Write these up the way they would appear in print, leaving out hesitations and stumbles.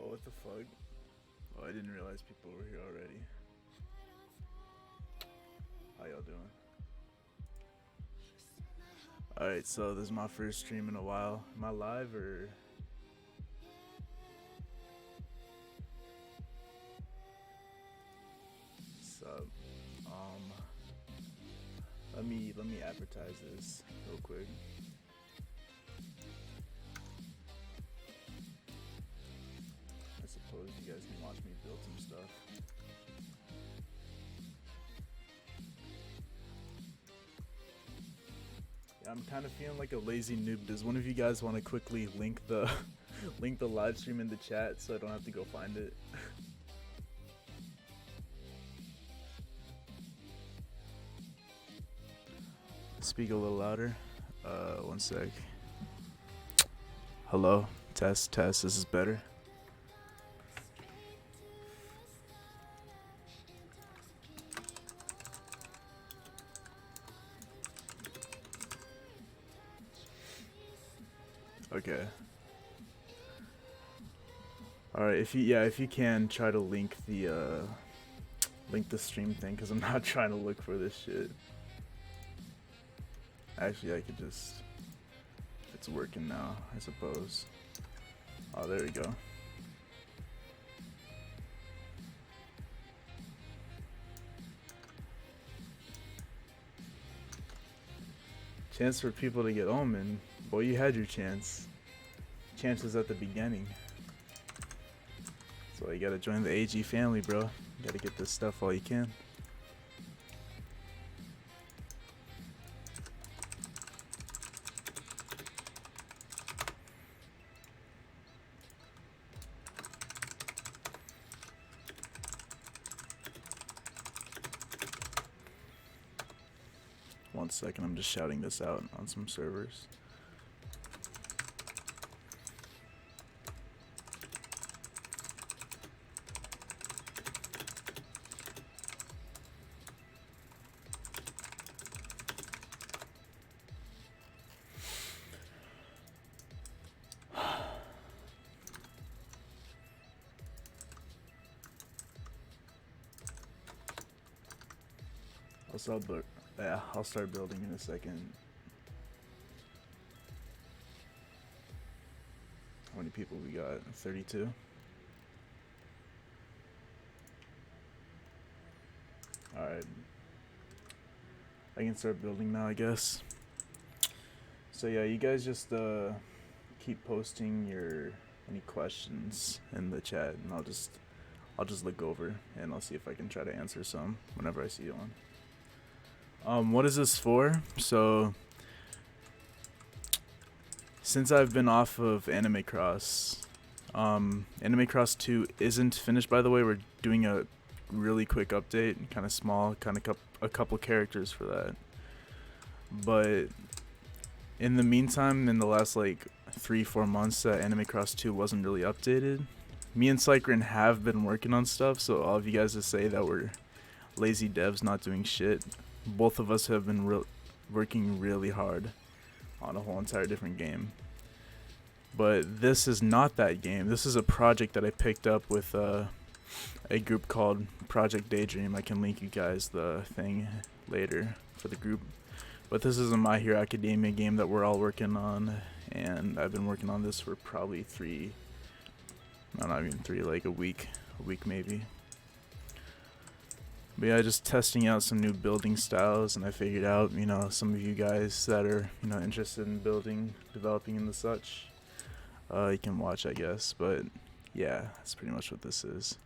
Oh, what the fuck? Oh, I didn't realize people were here already. How y'all doing? Alright, so this is my first stream in a while. Am I live or? Sup? Let me advertise this real quick. I suppose you guys can watch me build some stuff. Yeah, I'm kind of feeling like a lazy noob. Does one of you guys want to quickly link the link the live stream in the chat so I don't have to go find it? Speak a little louder. One sec. Hello, test, test. This is better. Okay. All right. If you can try to link the stream thing, because I'm not trying to look for this shit. Actually, I could just. It's working now, I suppose. Oh, there we go. Chance for people to get Omen. Boy, you had your chance. Chances at the beginning. So you gotta join the AG family, bro. You gotta get this stuff while you can. One second, I'm just shouting this out on some servers. I'll start building in a second. How many people we got? 32? Alright. I can start building now, I guess. So yeah, you guys just keep posting any questions in the chat, and I'll just look over and I'll see if I can try to answer some whenever I see one. What is this for? So, since I've been off of Anime Cross, Anime Cross 2 isn't finished, by the way. We're doing a really quick update, kind of small, kind of a couple characters for that. But in the meantime, in the last like 3-4 months, Anime Cross 2 wasn't really updated. Me and Cycrin have been working on stuff, so all of you guys to say that we're lazy devs not doing shit. Both of us have been working really hard on a whole entire different game. But this is not that game. This is a project that I picked up with a group called Project Daydream. I can link you guys the thing later for the group. But this is a My Hero Academia game that we're all working on, and I've been working on this for probably not even three, like a week maybe. But yeah, just testing out some new building styles, and I figured out, some of you guys that are, interested in building, developing, and the such, you can watch, I guess. But yeah, that's pretty much what this is.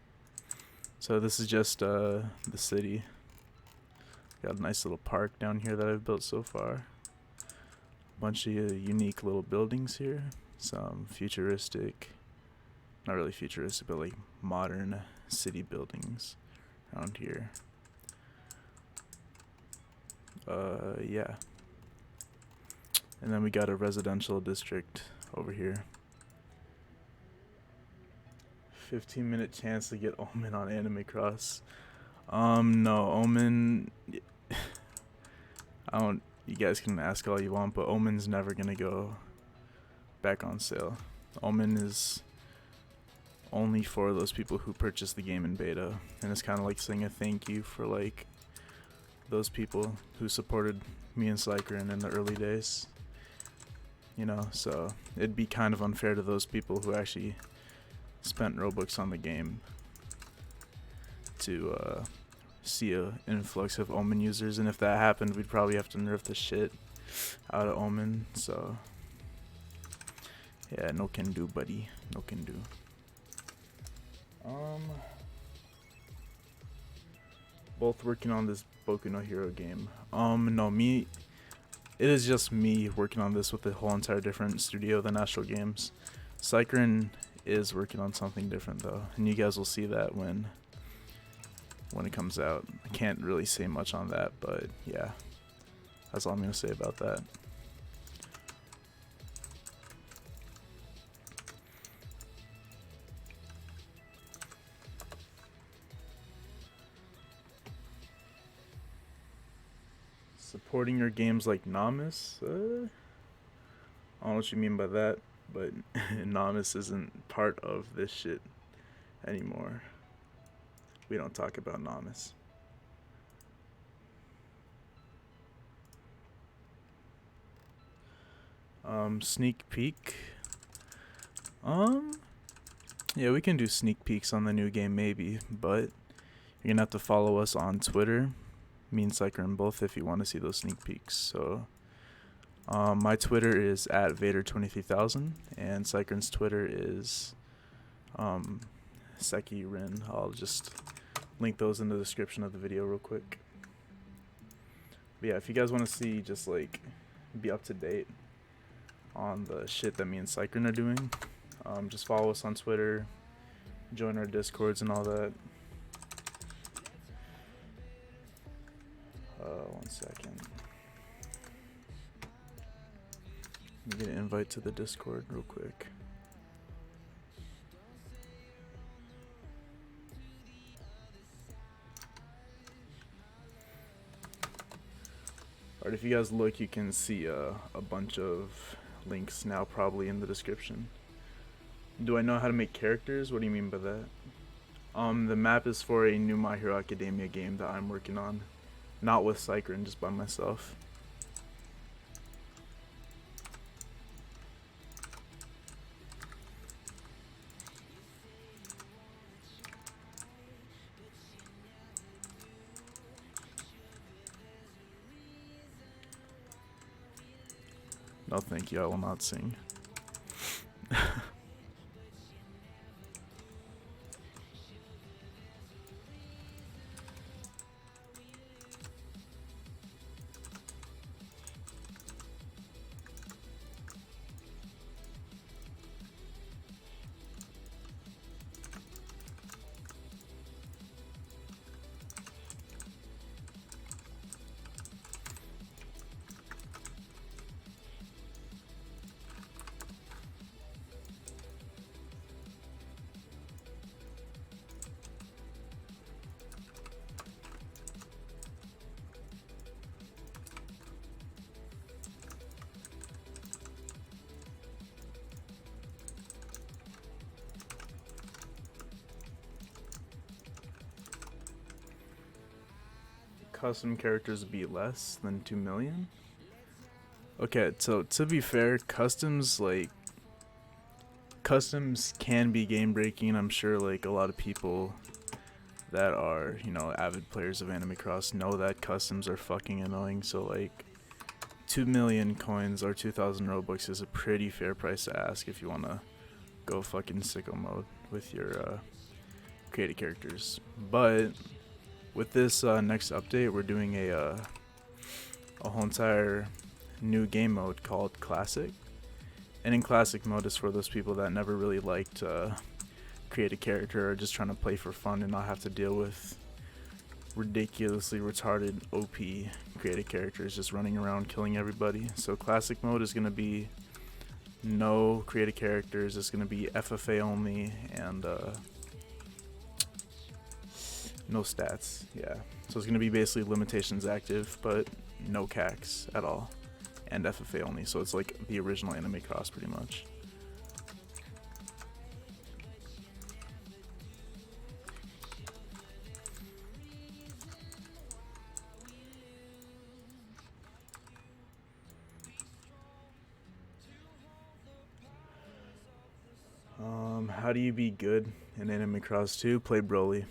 So this is just the city. Got a nice little park down here that I've built so far. A bunch of unique little buildings here. Some futuristic, not really futuristic, but like modern city buildings around here. Yeah. And then we got a residential district over here. 15-minute chance to get Omen on Anime Cross. No, Omen, you guys can ask all you want, but Omen's never gonna go back on sale. Omen only for those people who purchased the game in beta, and it's kind of like saying a thank you for like those people who supported me and Cycrin in the early days, you know. So it'd be kind of unfair to those people who actually spent Robux on the game to see a influx of Omen users, and if that happened, we'd probably have to nerf the shit out of Omen. So yeah, no can do, buddy, no can do. Both working on this Boku no Hero game. No, me. It is just me working on this with a whole entire different studio than Astral Games. Cycrin is working on something different though, and you guys will see that when it comes out. I can't really say much on that, but yeah, that's all I'm gonna say about that. Supporting your games like Namus? I don't know what you mean by that, but Namus isn't part of this shit anymore. We don't talk about Namus. Sneak peek. Yeah, we can do sneak peeks on the new game maybe, but you're gonna have to follow us on Twitter, me and Cycrin both, if you want to see those sneak peeks. So my Twitter is at Vader23000, and Cycrin's Twitter is SekiRin. I'll just link those in the description of the video real quick. But yeah, if you guys want to see, just like be up to date on the shit that me and Cycrin are doing, just follow us on Twitter, join our Discords and all that. 1 second. Let me get an invite to the Discord real quick. Alright, if you guys look, you can see a bunch of links now probably in the description. Do I know how to make characters? What do you mean by that? The map is for a new My Hero Academia game that I'm working on. Not with Cycrin, just by myself. No thank you, I will not sing. Custom characters be less than 2 million? Okay, so to be fair, customs can be game breaking. I'm sure like a lot of people that are, you know, avid players of Anime Cross know that customs are fucking annoying. So like 2 million coins or 2,000 Robux is a pretty fair price to ask if you want to go fucking sicko mode with your created characters. But with this next update, we're doing a whole entire new game mode called Classic. And in Classic mode is for those people that never really liked create a character or just trying to play for fun and not have to deal with ridiculously retarded OP created characters just running around killing everybody. So Classic mode is going to be no created characters. It's going to be FFA only and no stats. Yeah, so it's going to be basically limitations active but no CACs at all and FFA only. So it's like the original Anime Cross pretty much. How do you be good in Anime Cross 2? Play Broly.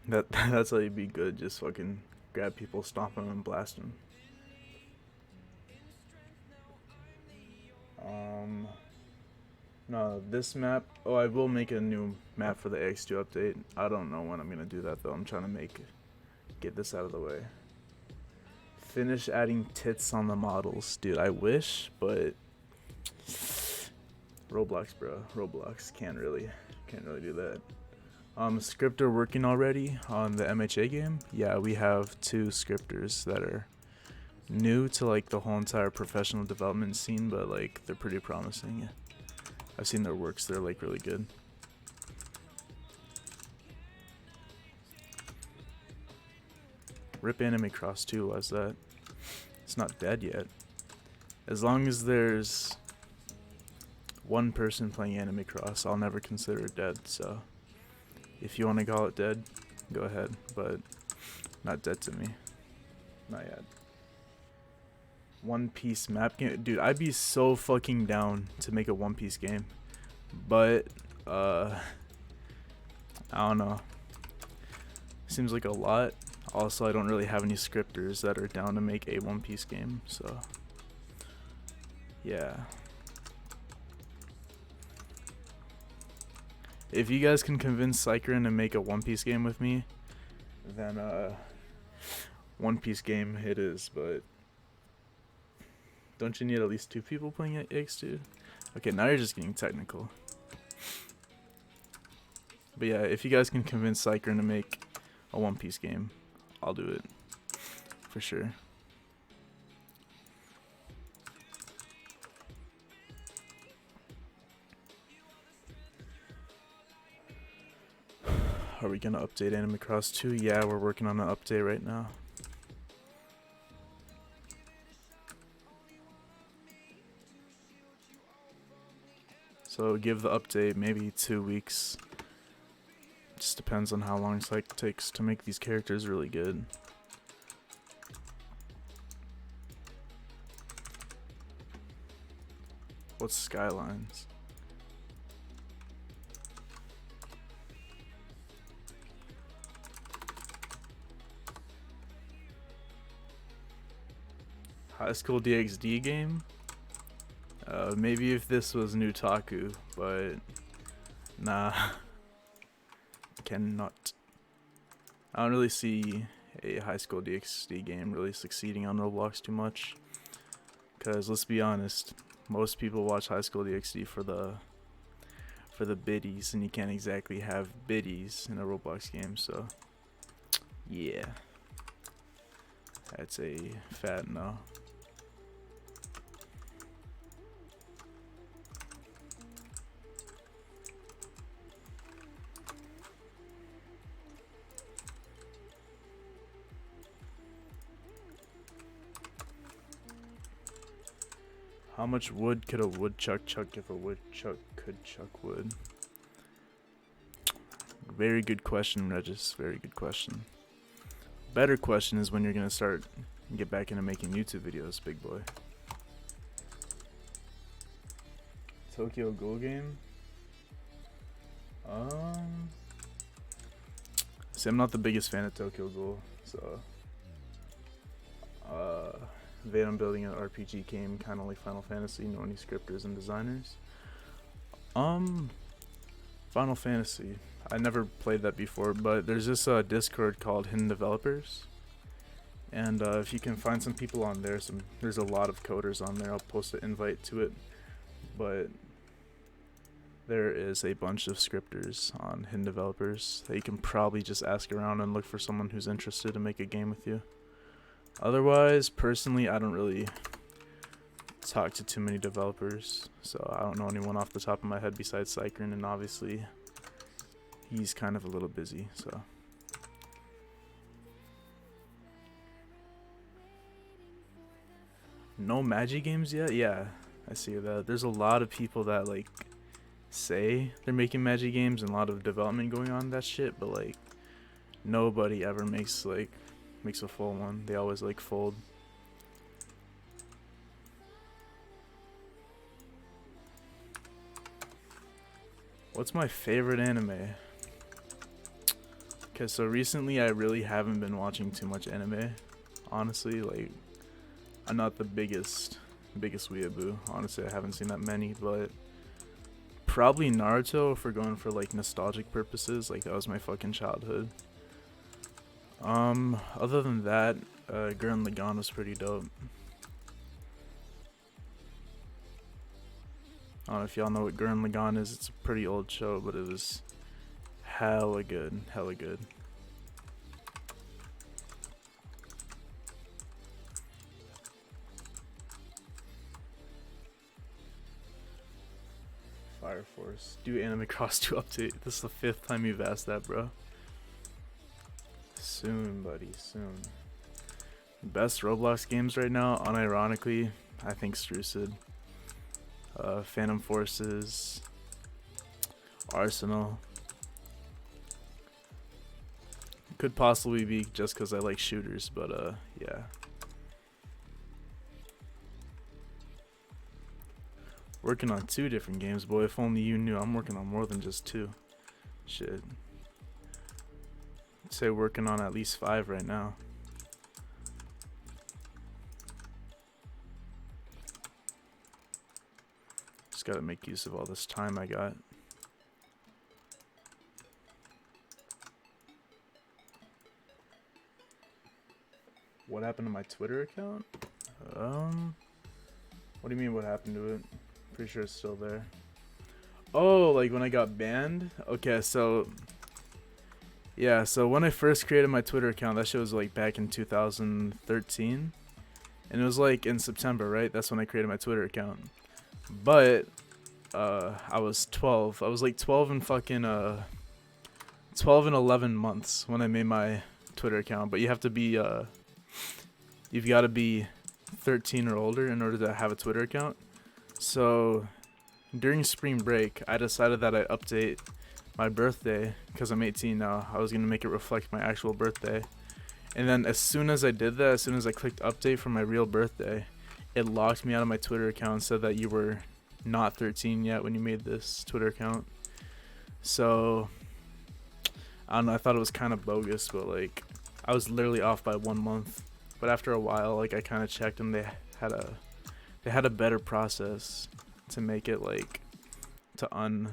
That's how you be good. Just fucking grab people, stomp them, and blast them. No, this map. Oh, I will make a new map for the X2 update. I don't know when I'm gonna do that though. I'm trying to get this out of the way. Finish adding tits on the models, dude. I wish, but Roblox, bro. Roblox can't really do that. Scripter working already on the MHA game. Yeah, we have 2 scripters that are new to like the whole entire professional development scene, but like they're pretty promising. I've seen their works, they're like really good. Rip Anime Cross 2, why's that? It's not dead yet. As long as there's one person playing Anime Cross, I'll never consider it dead, so if you want to call it dead, go ahead, but not dead to me. Not yet. One Piece map game, dude. I'd be so fucking down to make a One Piece game, but I don't know. Seems like a lot. Also, I don't really have any scripters that are down to make a One Piece game, so yeah. If you guys can convince Cycrin to make a One Piece game with me, then One Piece game it is, but don't you need at least 2 people playing at X2? Okay, now you're just getting technical. But yeah, if you guys can convince Cycrin to make a One Piece game, I'll do it. For sure. Are we gonna update Anime Cross 2? Yeah, we're working on an update right now. So give the update maybe 2 weeks. Just depends on how long it takes to make these characters really good. What's Skylines? High School DxD game? Maybe if this was Nutaku, but nah. Cannot. I don't really see a High School DxD game really succeeding on Roblox too much. Cause let's be honest, most people watch High School DxD for the biddies, and you can't exactly have biddies in a Roblox game, so yeah. That's a fat no. How much wood could a woodchuck chuck if a woodchuck could chuck wood? Very good question, Regis. Very good question. Better question is when you're gonna start and get back into making YouTube videos, big boy. Tokyo Ghoul game? See, I'm not the biggest fan of Tokyo Ghoul, so I'm building an RPG game, kind of like Final Fantasy, no any scripters and designers. Final Fantasy. I never played that before, but there's this Discord called Hidden Developers, and if you can find some people on there, there's a lot of coders on there. I'll post an invite to it, but there is a bunch of scripters on Hidden Developers that you can probably just ask around and look for someone who's interested to make a game with you. Otherwise, personally, I don't really talk to too many developers, so I don't know anyone off the top of my head besides Cycrin, and obviously he's kind of a little busy, so. No Magi games yet? Yeah, I see that. There's a lot of people that like say they're making Magi games and a lot of development going on that shit, but like nobody ever makes a full one. They always like fold. What's my favorite anime? Okay, so recently I really haven't been watching too much anime. Honestly, like, I'm not the biggest weeaboo. Honestly, I haven't seen that many, but probably Naruto if we're going for like nostalgic purposes. Like, that was my fucking childhood. Other than that, Gurren Lagann was pretty dope. I don't know if y'all know what Gurren Lagann is. It's a pretty old show, but it was hella good, hella good. Fire Force. Do Anime Cross 2 update. This is the 5th time you've asked that, bro. Soon, buddy, soon. Best Roblox games right now, unironically, I think Strucid. Phantom Forces. Arsenal. Could possibly be just because I like shooters, but yeah. Working on 2 different games, boy. If only you knew. I'm working on more than just 2. Shit. I'd say working on at least 5 right now. Just gotta make use of all this time I got. What happened to my Twitter account? What do you mean what happened to it? Pretty sure it's still there. Oh, like when I got banned? Okay, so yeah, so when I first created my Twitter account, that shit was like back in 2013. And it was like in September, right? That's when I created my Twitter account. But I was 12. I was like 12 and fucking 12 and 11 months when I made my Twitter account, but you have to be you've got to be 13 or older in order to have a Twitter account. So during spring break, I decided that I'd update my birthday because I'm 18 now. I was going to make it reflect my actual birthday. And then as soon as I did that, as soon as I clicked update for my real birthday, it locked me out of my Twitter account and said that you were not 13 yet when you made this Twitter account. So I don't know, I thought it was kind of bogus, but like I was literally off by 1 month. But after a while, like I kind of checked and they had a better process to make it like to unget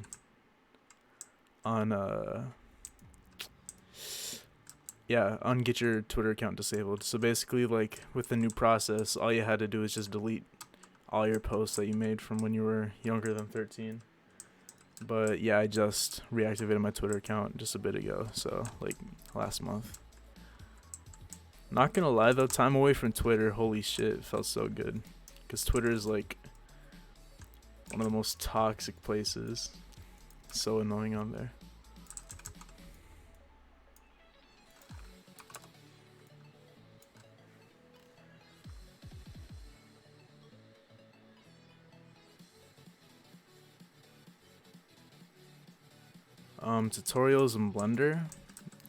your Twitter account disabled. So basically, like with the new process, all you had to do is just delete all your posts that you made from when you were younger than 13. But yeah, I just reactivated my Twitter account just a bit ago, so like last month. Not gonna lie though, time away from Twitter, holy shit, it felt so good. Because Twitter is like one of the most toxic places. It's so annoying on there. Tutorials in Blender.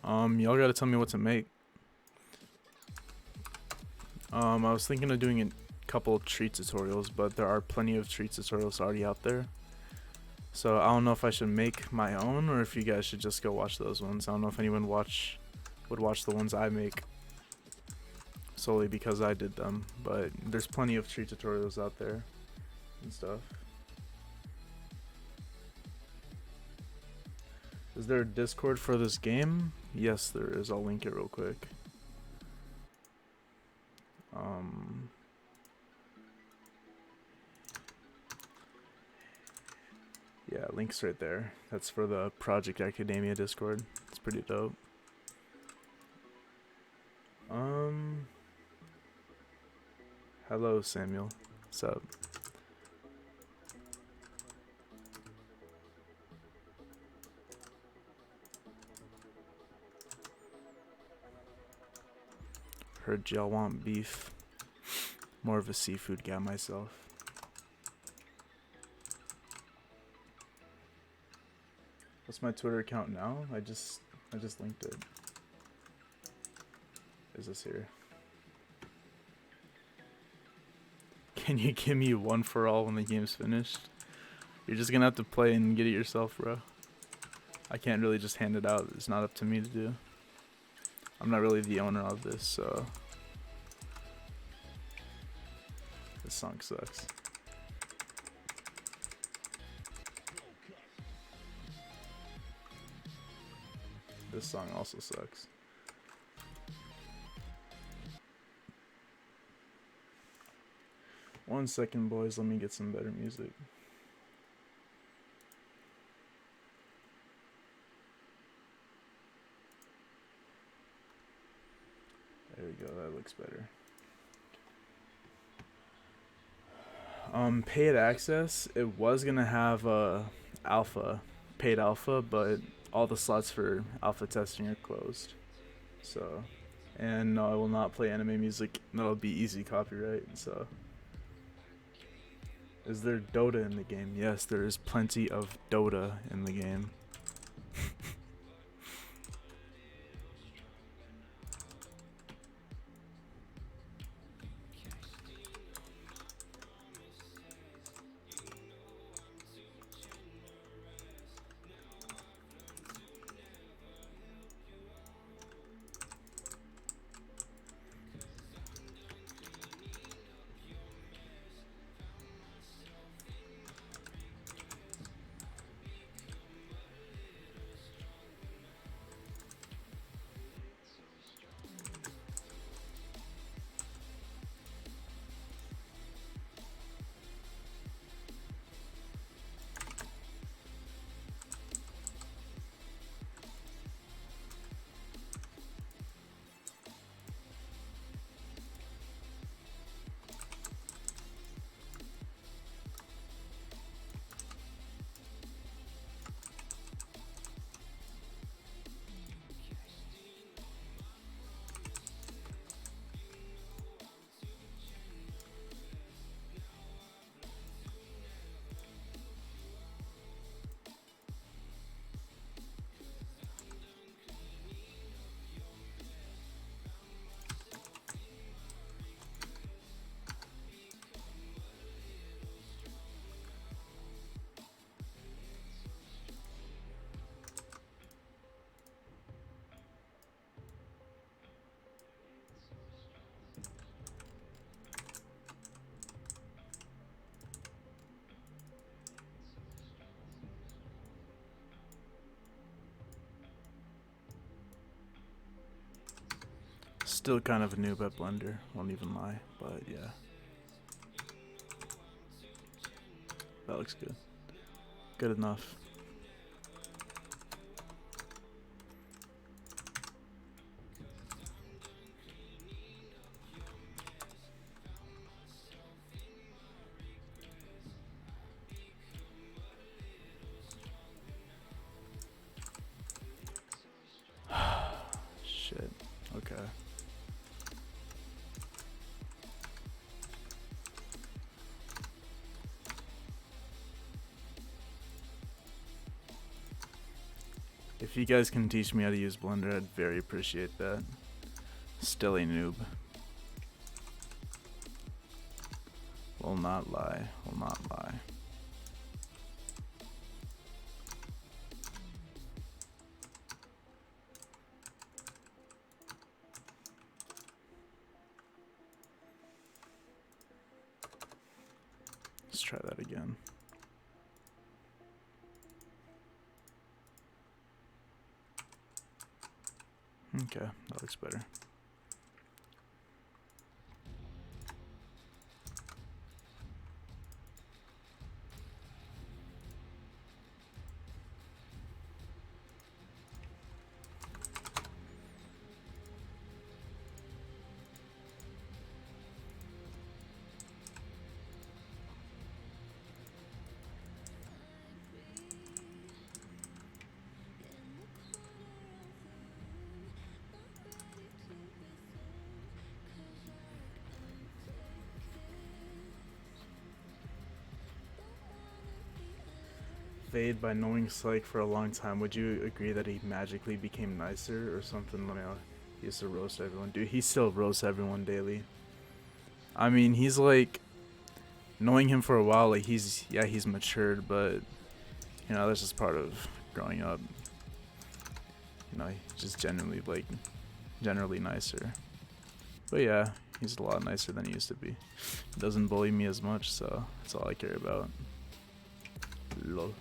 Y'all gotta tell me what to make. I was thinking of doing a couple tree tutorials, but there are plenty of tree tutorials already out there. So I don't know if I should make my own or if you guys should just go watch those ones. I don't know if anyone would watch the ones I make solely because I did them, but there's plenty of tree tutorials out there and stuff. Is there a Discord for this game? Yes, there is. I'll link it real quick. Yeah, link's right there. That's for the Project Academia Discord. It's pretty dope. Hello, Samuel. What's up? Heard y'all want beef. More of a seafood guy myself. What's my Twitter account now? I just linked it. Is this here? Can you give me one for all when the game's finished? You're just gonna have to play and get it yourself, bro. I can't really just hand it out. It's not up to me to do. I'm not really the owner of this, so this song sucks. This song also sucks. One second, boys. Let me get some better music. There we go. That looks better. Paid access. It was gonna have paid alpha, but all the slots for alpha testing are closed. So, and no, I will not play anime music. That'll be easy copyright. So, is there Dota in the game? Yes, there is plenty of Dota in the game. Still kind of a noob at Blender, won't even lie, but yeah. That looks good. Good enough. Shit. Okay. If you guys can teach me how to use Blender, I'd very appreciate that. Still a noob. Will not lie. Will not lie. Let's try that again. Okay, that looks better. Fade by knowing Slyke for a long time, would you agree that he magically became nicer or something? Let me know. He used to roast everyone. Dude, he still roasts everyone daily. I mean, he's like, knowing him for a while, like he's matured, but you know, that's just part of growing up. you know, he's just generally nicer. But yeah, he's a lot nicer than he used to be. He doesn't bully me as much, so that's all I care about. Lol.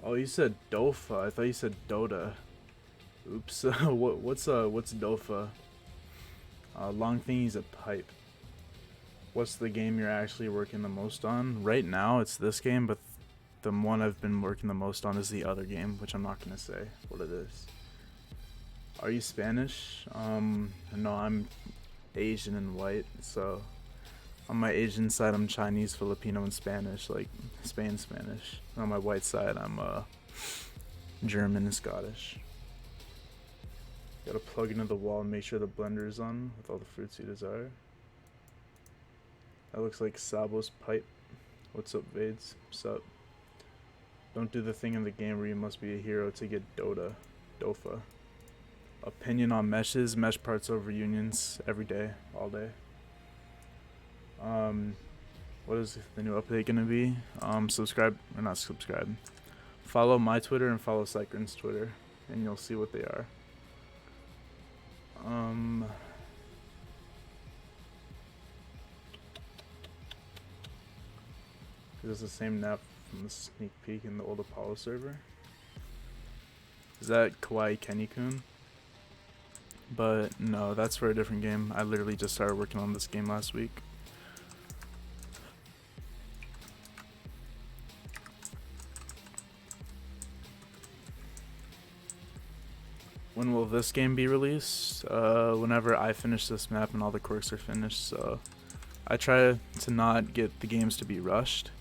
Oh, you said Dofa. I thought you said Dota. Oops. What's Dofa? Long thingy's a pipe. What's the game you're actually working the most on? Right now, it's this game, but the one I've been working the most on is the other game, which I'm not gonna say what it is. Are you Spanish? No, I'm Asian and white, so on my Asian side, I'm Chinese, Filipino, and Spanish, like Spain Spanish. On my white side, I'm German and Scottish. Gotta plug into the wall and make sure the blender is on with all the fruits you desire. That looks like Sabo's pipe. What's up, Vades? What's up? Don't do the thing in the game where you must be a hero to get Dofa. Opinion on meshes, mesh parts over unions, every day, all day. What is the new update gonna be? Subscribe, or not subscribe. Follow my Twitter and follow Cycron's Twitter, and you'll see what they are. Is this the same nap from the sneak peek in the old Apollo server? Is that Kawaii Kenny-kun? But no, that's for a different game. I literally just started working on this game last week. When will this game be released? Whenever I finish this map and all the quirks are finished. So I try to not get the games to be rushed.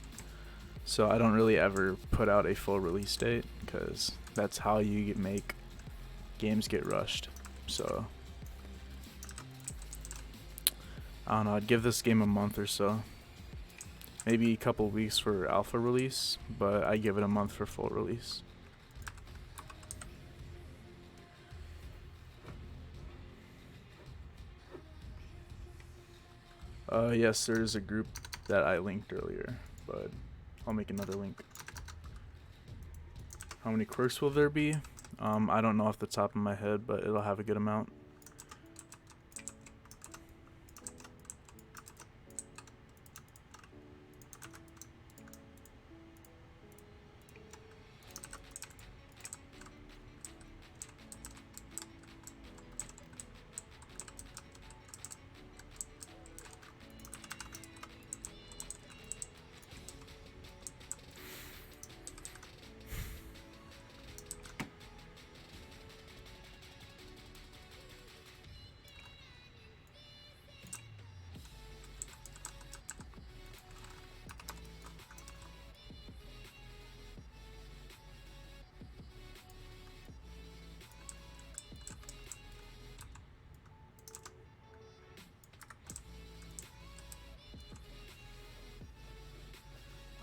So I don't really ever put out a full release date, because that's how you make games get rushed. So I don't know, I'd give this game a month or so. Maybe a couple weeks for alpha release, but I give it a month for full release. Yes, there is a group that I linked earlier, but I'll make another link. How many quirks will there be? I don't know off the top of my head, but it'll have a good amount.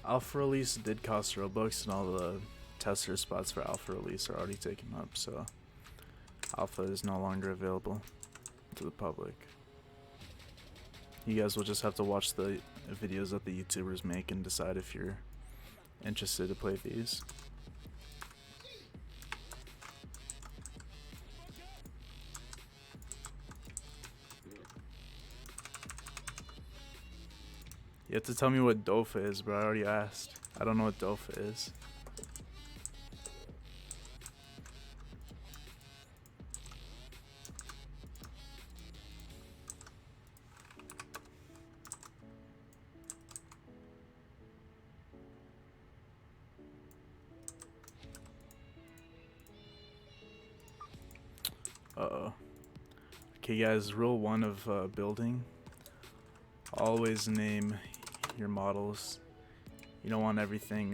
Alpha release did cost Robux, and all the tester spots for alpha release are already taken up, so alpha is no longer available to the public. You guys will just have to watch the videos that the YouTubers make and decide if you're interested to play these. You have to tell me what Dofa is, bro. I already asked. I don't know what Dofa is. Uh-oh. I Okay guys, rule 1 of building. Always name your models. You don't want everything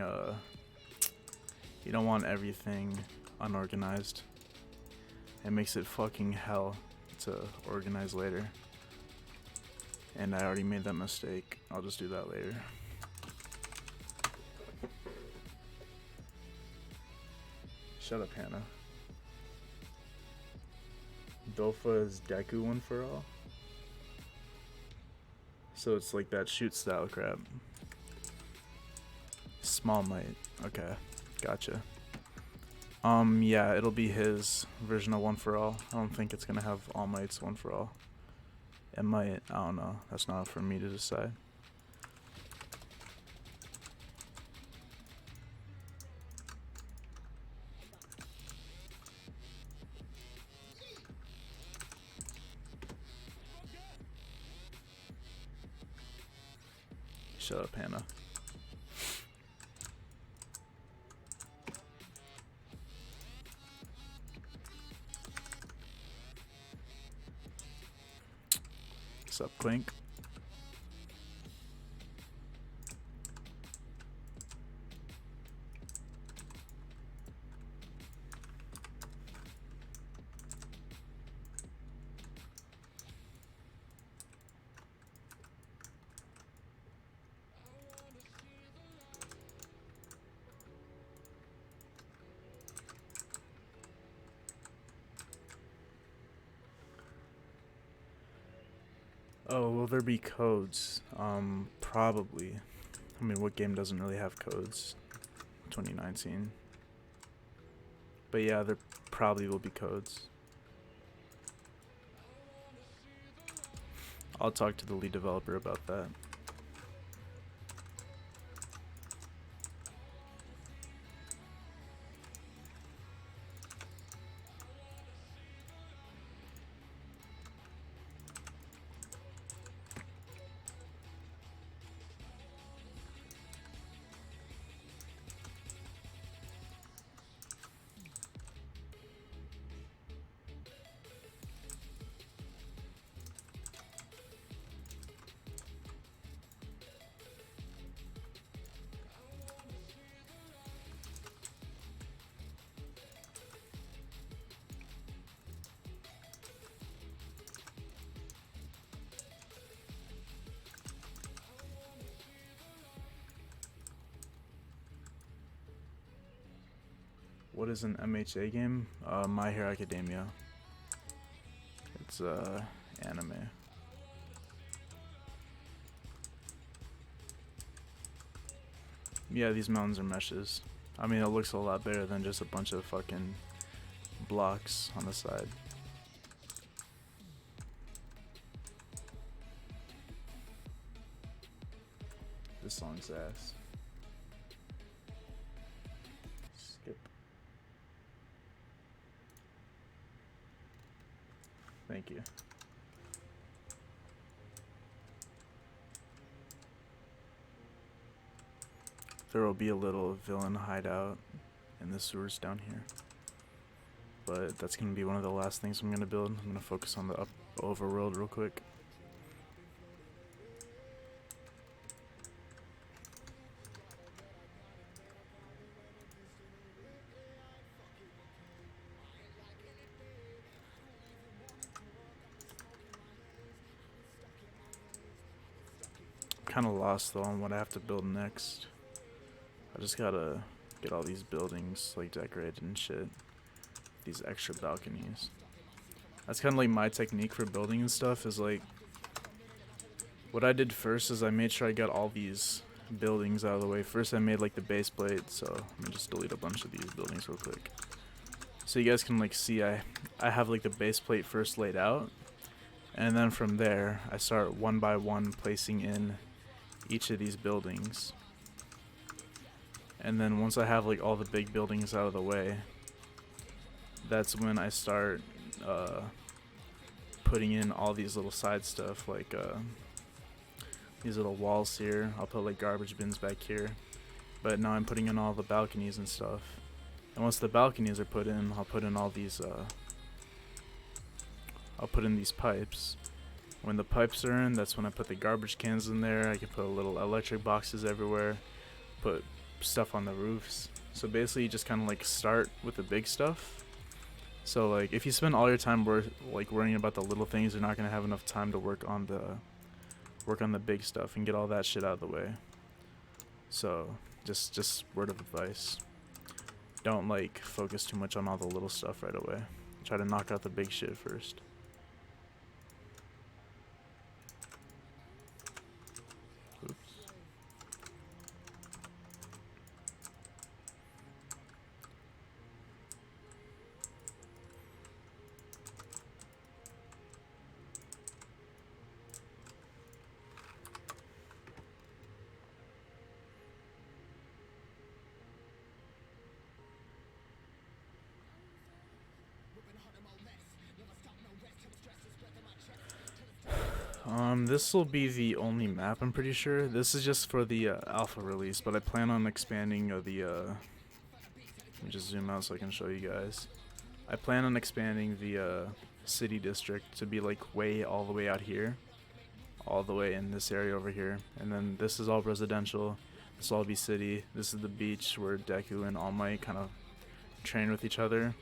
unorganized. It makes it fucking hell to organize later. And I already made that mistake. I'll just do that later. Shut up, Hannah. Dolpha is Deku one for all. So it's like that shoot style crap. Small Might. Okay, gotcha. Yeah, it'll be his version of one for all. I don't think it's gonna have all mights one for all. It might, I don't know. That's not for me to decide. Shut up, Hannah. What's up, Clink? Oh, will there be codes? Probably. I mean, what game doesn't really have codes? 2019. But yeah, there probably will be codes. I'll talk to the lead developer about that. What is an MHA game? My Hero Academia. It's anime. Yeah, these mountains are meshes. I mean, it looks a lot better than just a bunch of fucking blocks on the side. This song's ass. Skip. Thank you. There will be a little villain hideout in the sewers down here. But that's going to be one of the last things I'm going to build. I'm going to focus on the overworld real quick. Kind of lost though on what I have to build next. I just gotta get all these buildings like decorated and shit. These extra balconies. That's kind of like my technique for building and stuff is like, what I did first is I made sure I got all these buildings out of the way. First I made like the base plate, so let me just delete a bunch of these buildings real quick. So you guys can like see I have like the base plate first laid out, and then from there I start one by one placing in each of these buildings. And then once I have like all the big buildings out of the way, that's when I start putting in all these little side stuff like these little walls here. I'll put like garbage bins back here, but now I'm putting in all the balconies and stuff. And once the balconies are put in, I'll put in all these I'll put in these pipes. When the pipes are in, that's when I put the garbage cans in there. I can put little electric boxes everywhere, put stuff on the roofs. So basically you just kind of like start with the big stuff. So like if you spend all your time worrying about the little things, you're not gonna have enough time to work on the big stuff and get all that shit out of the way. So just word of advice. Don't like focus too much on all the little stuff right away. Try to knock out the big shit first. Oops. This will be the only map, I'm pretty sure. This is just for the alpha release, but I plan on expanding let me just zoom out so I can show you guys. I plan on expanding the city district to be like all the way out here, all the way in this area over here, and then this is all residential. This will all be city. This is the beach where Deku and All Might kind of train with each other.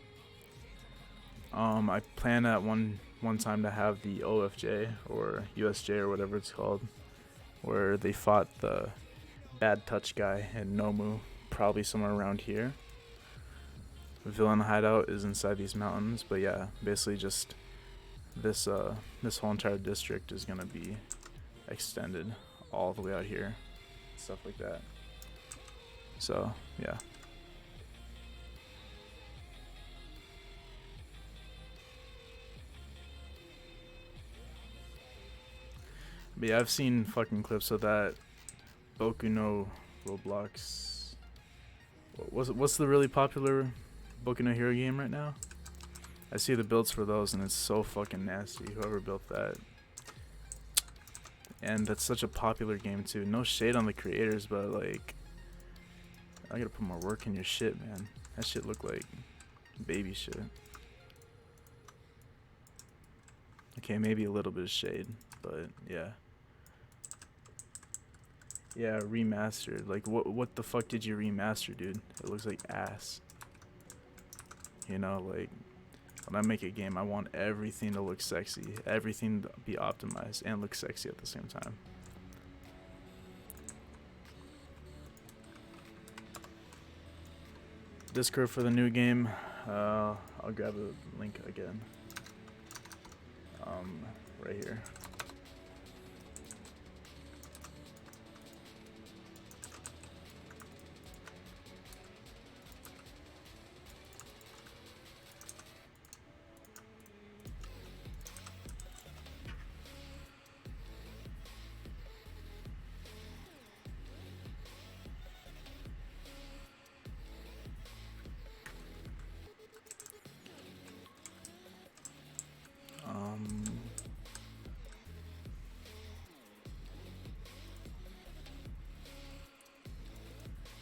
I plan at one time to have the OFJ or USJ or whatever it's called, where they fought the bad touch guy and Nomu, probably somewhere around here. The villain hideout is inside these mountains, but yeah, basically just this whole entire district is gonna be extended all the way out here, stuff like that. So yeah. But yeah, I've seen fucking clips of that Boku no Roblox. What's the really popular Boku no Hero game right now? I see the builds for those and it's so fucking nasty, whoever built that. And that's such a popular game too. No shade on the creators, but like, I gotta put more work in your shit, man. That shit look like baby shit. Okay, maybe a little bit of shade, but yeah. Yeah, remastered. Like, what the fuck did you remaster, dude? It looks like ass. You know, like, when I make a game, I want everything to look sexy. Everything to be optimized and look sexy at the same time. Discord for the new game. I'll grab a link again. Right here.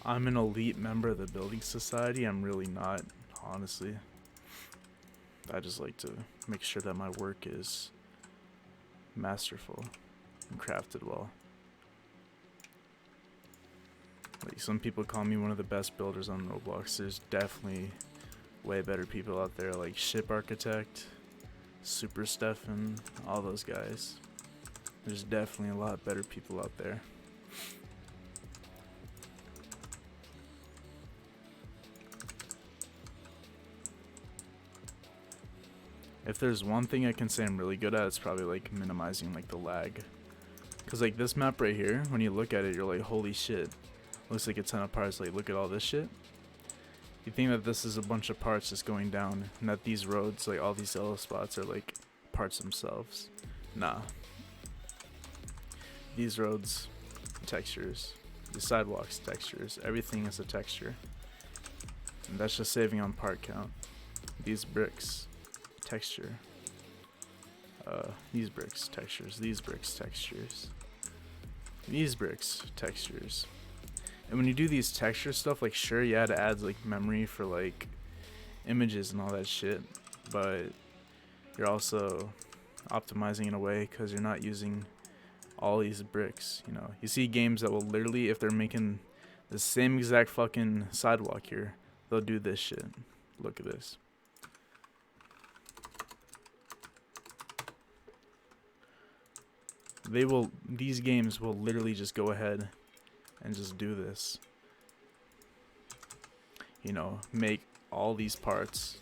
I'm an elite member of the building society. I'm really not, honestly. I just like to make sure that my work is masterful and crafted well. Like, some people call me one of the best builders on Roblox. There's definitely way better people out there, like Ship Architect, Super Stefan, all those guys. There's definitely a lot better people out there. If there's one thing I can say I'm really good at, it's probably like minimizing like the lag. Cause like this map right here, when you look at it, you're like, holy shit. Looks like a ton of parts. Like, look at all this shit. You think that this is a bunch of parts just going down, and that these roads, like all these yellow spots, are like parts themselves. Nah. These roads, textures. The sidewalks, textures. Everything is a texture. And that's just saving on part count. These bricks, texture. These bricks, textures. These bricks, textures. These bricks, textures. And when you do these texture stuff, like, sure, yeah, it adds like memory for like images and all that shit, but you're also optimizing in a way because you're not using all these bricks. You know, you see games that will literally, if they're making the same exact fucking sidewalk here, they'll do this shit. Look at this. These games will literally just go ahead and just do this. You know, make all these parts.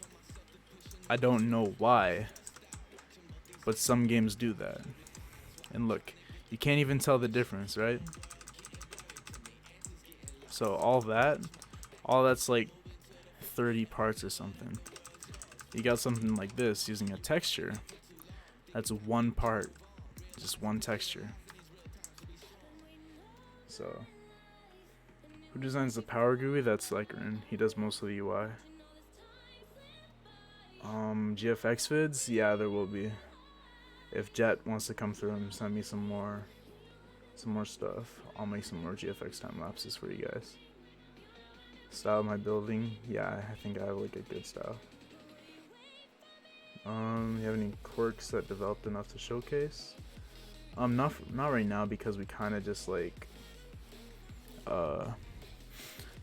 I don't know why, but some games do that. And look, you can't even tell the difference, right? So all that's like 30 parts or something. You got something like this using a texture. That's one part, just one texture. So, who designs the power GUI? That's Lycran. He does most of the UI. GFX vids? Yeah, there will be. If Jet wants to come through and send me some more stuff, I'll make some more GFX time lapses for you guys. Style of my building? Yeah, I think I have like a good style. You have any quirks that developed enough to showcase? Not right now because we kind of just like.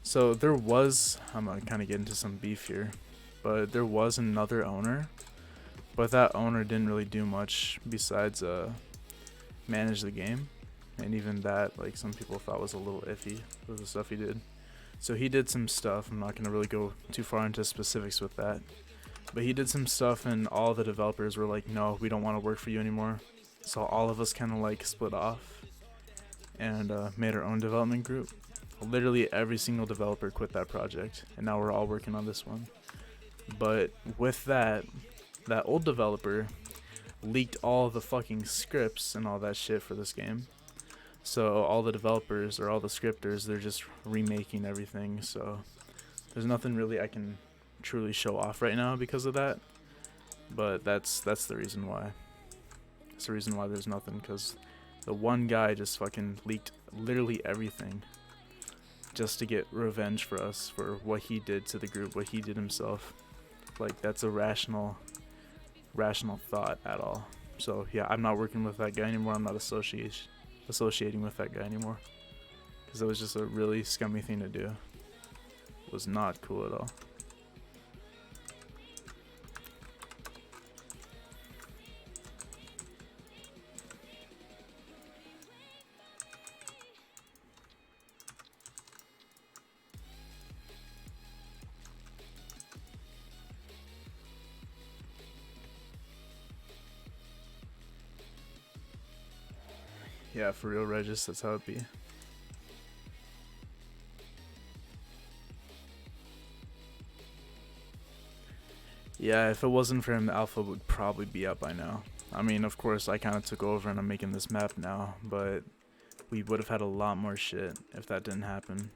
So there was. I'm gonna kind of get into some beef here, but there was another owner, but that owner didn't really do much besides manage the game, and even that, like, some people thought was a little iffy with the stuff he did. So he did some stuff. I'm not gonna really go too far into specifics with that. But he did some stuff and all the developers were like, no, we don't want to work for you anymore. So all of us kind of like split off and made our own development group. Literally every single developer quit that project and now we're all working on this one. But with that old developer leaked all the fucking scripts and all that shit for this game. So all the developers or all the scripters, they're just remaking everything. So there's nothing really I can truly show off right now because of that, but that's the reason why. It's the reason why there's nothing, because the one guy just fucking leaked literally everything just to get revenge for us for what he did to the group, what he did himself. Like, that's a rational thought at all. So yeah, I'm not working with that guy anymore. I'm not associating with that guy anymore, because it was just a really scummy thing to do. It was not cool at all. Yeah, for real, Regis, that's how it be. Yeah, if it wasn't for him, the alpha would probably be up by now. I mean, of course, I kind of took over and I'm making this map now, but we would have had a lot more shit if that didn't happen.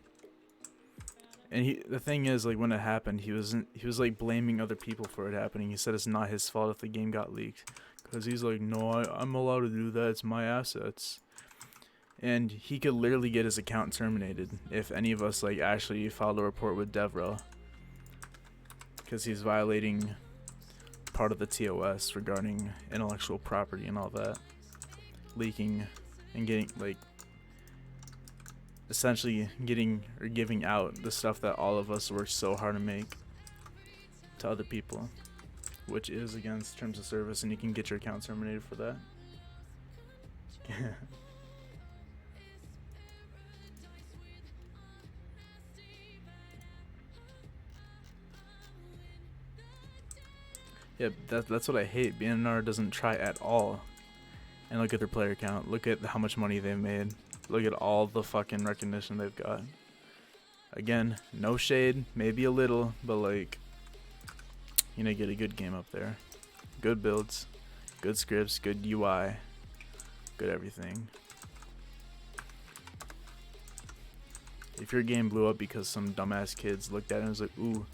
And the thing is, like, when it happened, he was like blaming other people for it happening. He said it's not his fault if the game got leaked, because he's like, no, I'm allowed to do that. It's my assets. And he could literally get his account terminated if any of us like actually filed a report with DevRel, because he's violating part of the TOS regarding intellectual property and all that, leaking and getting, like, essentially getting or giving out the stuff that all of us worked so hard to make to other people, which is against terms of service, and you can get your account terminated for that. Yeah, that's what I hate. BNR doesn't try at all. And look at their player count. Look at how much money they've made. Look at all the fucking recognition they've got. Again, no shade, maybe a little, but like, you know, get a good game up there. Good builds, good scripts, good UI, good everything. If your game blew up because some dumbass kids looked at it and was like, ooh,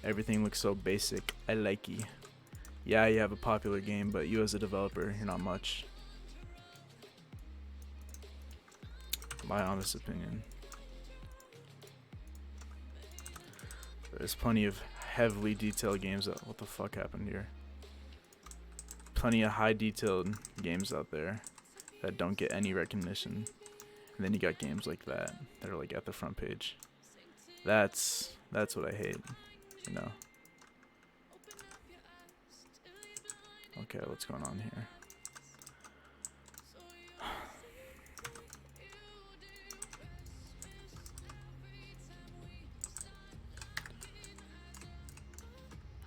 everything looks so basic, I likey. Yeah, you have a popular game, but you as a developer, you're not much. My honest opinion. There's plenty of heavily detailed games that, what the fuck happened here? plenty of high detailed games out there that don't get any recognition. And then you got games like that that are like at the front page. That's what I hate, you know. Okay, what's going on here?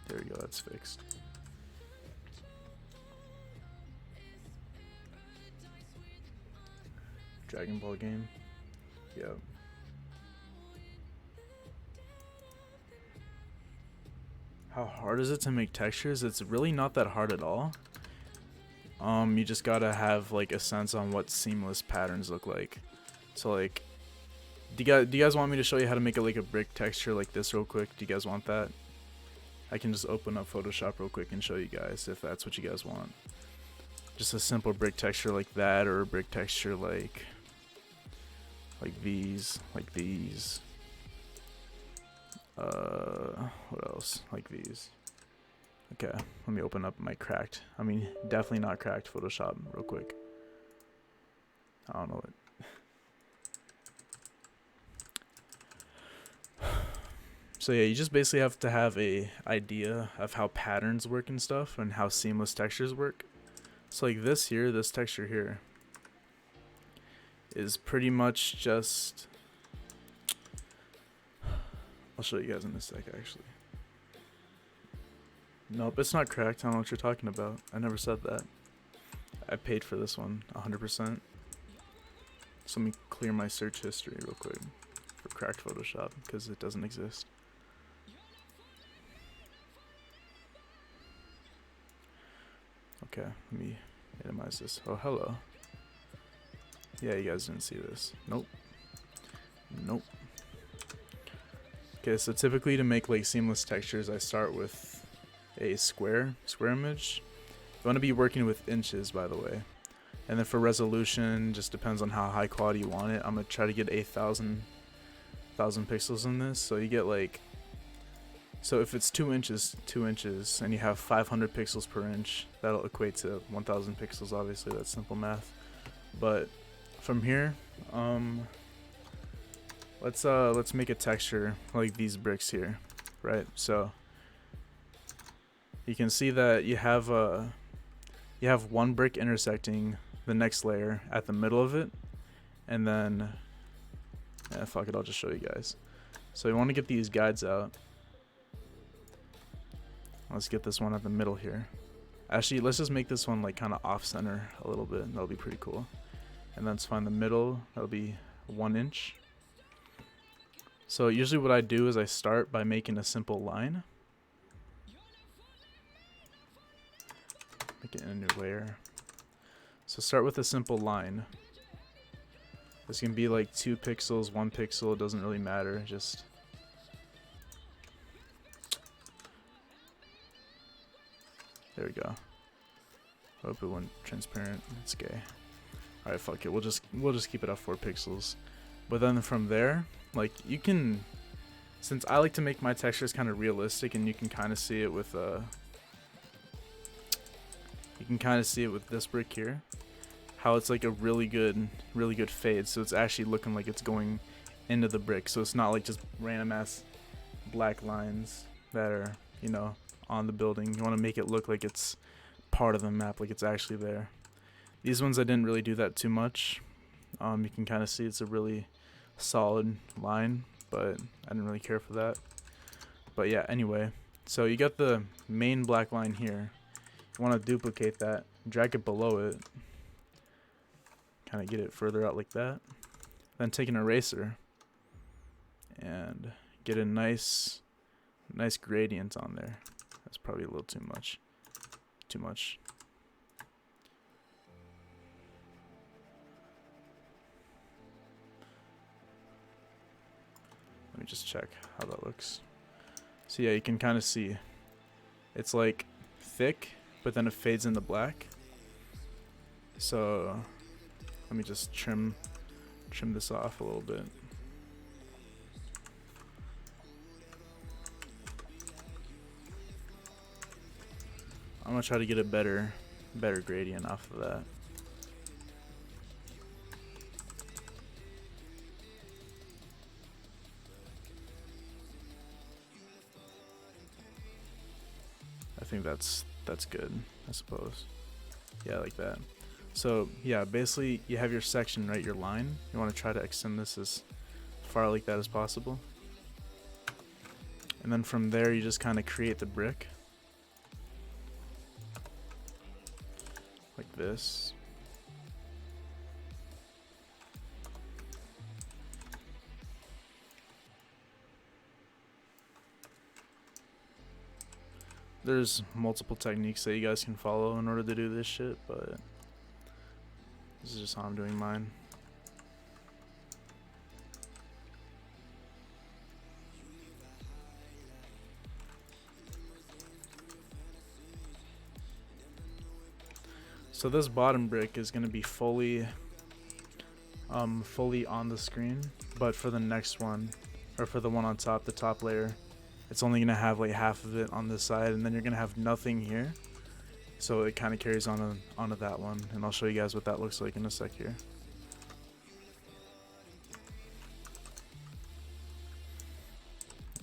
There we go, that's fixed. Dragon Ball game. Yep. How hard is it to make textures? It's really not that hard at all. You just gotta have like a sense on what seamless patterns look like. So like, do you guys want me to show you how to make like a brick texture like this real quick? Do you guys want that? I can just open up Photoshop real quick and show you guys if that's what you guys want. Just a simple brick texture like that, or a brick texture like these, like these. What else? Like these. Okay, let me open up my definitely not cracked Photoshop real quick. I don't know it. So yeah, you just basically have to have a idea of how patterns work and stuff, and how seamless textures work. So like this here, this texture here, is pretty much just... I'll show you guys in a sec, actually. Nope, it's not cracked. I don't know what you're talking about. I never said that. I paid for this one, 100%. So let me clear my search history real quick for cracked Photoshop, because it doesn't exist. Okay, let me minimize this. Oh, hello. Yeah, you guys didn't see this. Nope. Nope. Okay, so typically to make like seamless textures, I start with a square image. You want to be working with inches, by the way. And then for resolution, just depends on how high quality you want it. I'm gonna try to get 1,000 pixels in this. So you get like, so if it's 2 inches, and you have 500 pixels per inch, that'll equate to 1,000 pixels. Obviously, that's simple math. But from here, let's make a texture like these bricks here, right? So you can see that you have one brick intersecting the next layer at the middle of it, and then fuck it, I'll just show you guys. So you want to get these guides out. Let's get this one at the middle here. Actually, let's just make this one like kind of off center a little bit. That'll be pretty cool. And then let's find the middle. That'll be 1 inch. So usually what I do is I start by making a simple line. Make it in a new layer. So start with a simple line. This can be like 2 pixels, 1 pixel, it doesn't really matter. Just there we go. Hope it went transparent. It's gay. Alright, fuck it. We'll just keep it at 4 pixels. But then from there, like you can, since I like to make my textures kind of realistic, and you can kind of see it with this brick here, how it's like a really good fade. So it's actually looking like it's going into the brick. So it's not like just random ass black lines that are, you know, on the building. You want to make it look like it's part of the map, like it's actually there. These ones I didn't really do that too much. You can kind of see it's a really solid line, but I didn't really care for that. But yeah, anyway, so you got the main black line here. You want to duplicate that, drag it below it, kind of get it further out like that. Then take an eraser and get a nice gradient on there. That's probably a little too much. Let me just check how that looks. So yeah, you can kind of see it's like thick, but then it fades into black. So let me just trim this off a little bit. I'm gonna try to get it better better gradient off of that. I think that's good, I suppose. Yeah, like that. So yeah, basically you have your section, right, your line. You want to try to extend this as far like that as possible. And then from there you just kind of create the brick. Like this. There's multiple techniques that you guys can follow in order to do this shit, but this is just how I'm doing mine. So this bottom brick is going to be fully on the screen, but for the next one, or for the one on top, the top layer, it's only going to have like half of it on this side, and then you're going to have nothing here. So it kind of carries on onto that one, and I'll show you guys what that looks like in a sec here.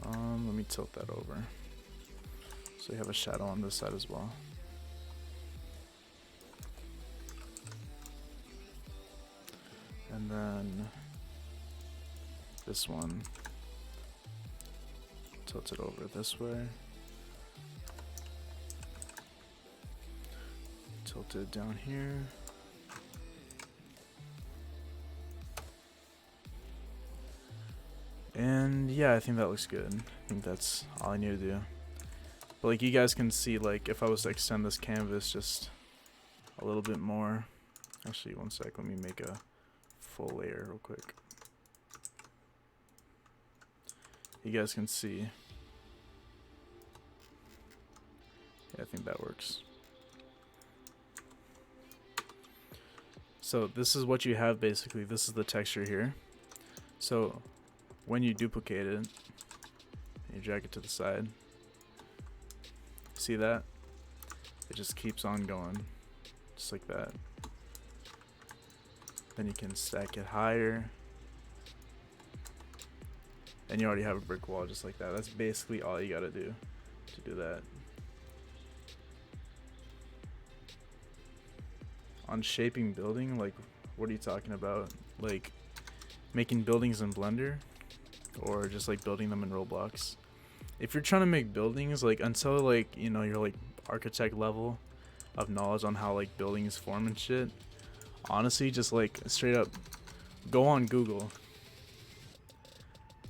Let me tilt that over so you have a shadow on this side as well. And then this one, tilt it over this way. Tilt it down here. And yeah, I think that looks good. I think that's all I need to do. But like you guys can see, like if I was to extend this canvas just a little bit more. Actually, one sec, let me make a full layer real quick. You guys can see. Yeah, I think that works. So this is what you have basically. This is the texture here. So when you duplicate it, you drag it to the side. See that? It just keeps on going, just like that. Then you can stack it higher. And you already have a brick wall just like that. That's basically all you gotta do to do that. On shaping building, like what are you talking about? Like making buildings in Blender? Or just like building them in Roblox? If you're trying to make buildings, like until like, you know, you're like architect level of knowledge on how like buildings form and shit, honestly just like straight up go on Google.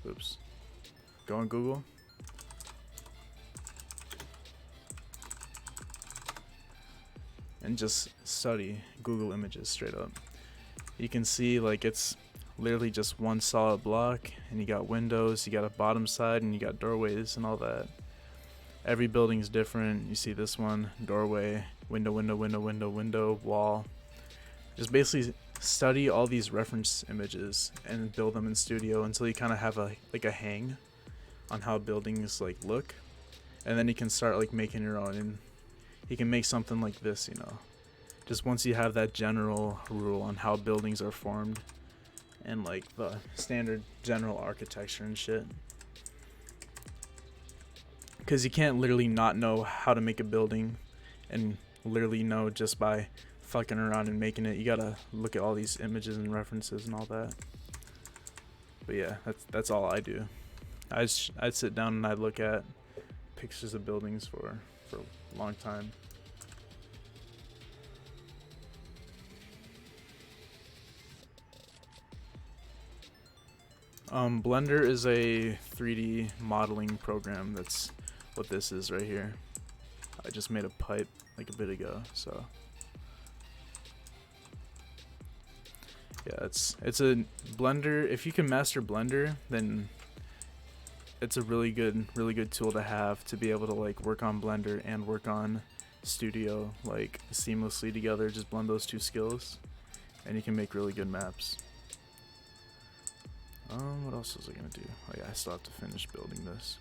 Oops. Go on Google. And just study Google Images straight up. You can see like it's literally just one solid block, and you got windows, you got a bottom side, and you got doorways and all that. Every building is different. You see this one, doorway, window, window, window, window, window, wall. Just basically study all these reference images and build them in Studio until you kind of have a hang on how buildings like look, and then you can start like making your own, and you can make something like this, you know. Just once you have that general rule on how buildings are formed and like the standard general architecture and shit. Because you can't literally not know how to make a building and literally know just by fucking around and making it. You gotta look at all these images and references and all that. But yeah, that's all I do. I'd sit down and I'd look at pictures of buildings for a long time. Blender is a 3D modeling program. That's what this is right here. I just made a pipe like a bit ago, so yeah, it's a Blender. If you can master Blender, then it's a really good tool to have to be able to like work on Blender and work on Studio like seamlessly together. Just blend those two skills, and you can make really good maps. What else was I gonna do? Oh yeah, I still have to finish building this.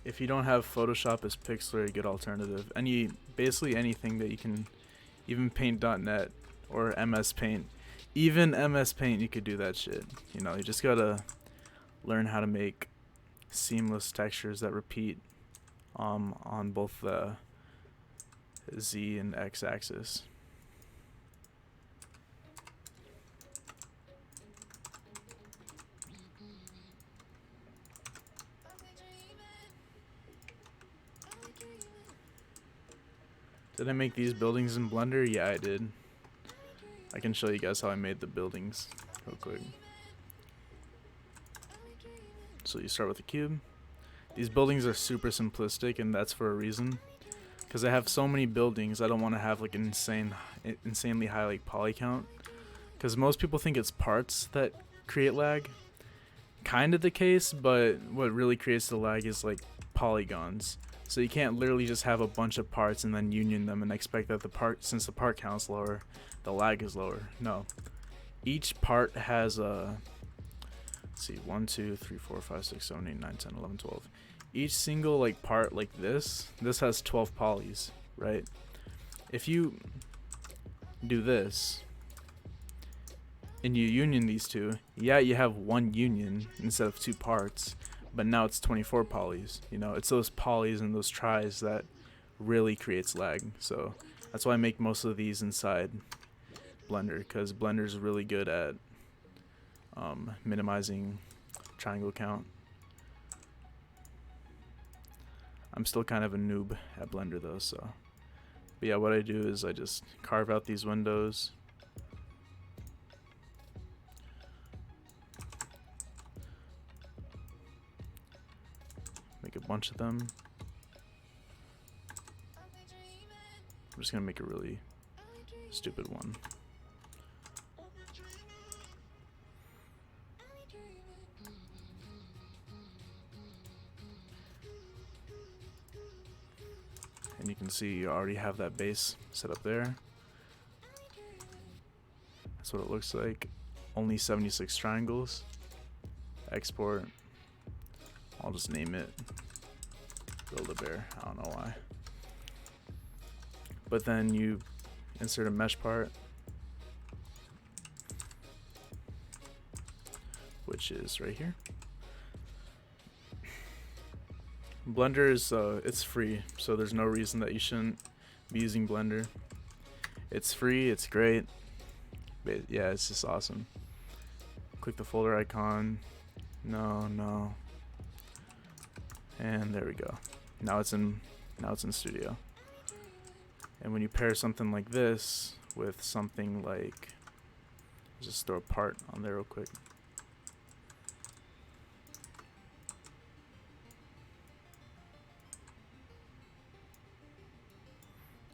if you don't have Photoshop as Pixlr, a good alternative. Basically anything that you can, even Paint.net or MS Paint. Even MS Paint, you could do that shit. You know, you just gotta learn how to make seamless textures that repeat on both the Z and X axis. Did I make these buildings in Blender? Yeah, I did. I can show you guys how I made the buildings real quick. So you start with a cube. These buildings are super simplistic, and that's for a reason. Because I have so many buildings, I don't want to have like an insanely high like poly count. Because most people think it's parts that create lag. Kind of the case, but what really creates the lag is like polygons. So you can't literally just have a bunch of parts and then union them and expect that since the part count's lower, the lag is lower. No. Each part has a, let's see, 1, 2, 3, 4, 5, 6, 7, 8, 9, 10, 11, 12. Each single like part like this has 12 polys, right? If you do this and you union these two, yeah, you have one union instead of two parts, but now it's 24 polys. You know, it's those polys and those tries that really creates lag. So that's why I make most of these inside Blender, because Blender's really good at minimizing triangle count. I'm still kind of a noob at Blender though, so. But yeah, what I do is I just carve out these windows. Make a bunch of them. I'm just gonna make a really stupid one. And you can see you already have that base set up there. That's what it looks like. Only 76 triangles. Export. I'll just name it Build-A-Bear. I don't know why. But then you insert a mesh part, which is right here. Blender is it's free, so there's no reason that you shouldn't be using Blender. It's free, it's great. But yeah, it's just awesome. Click the folder icon. No. And there we go. Now it's in Studio. And when you pair something like this with something like, just throw a part on there real quick.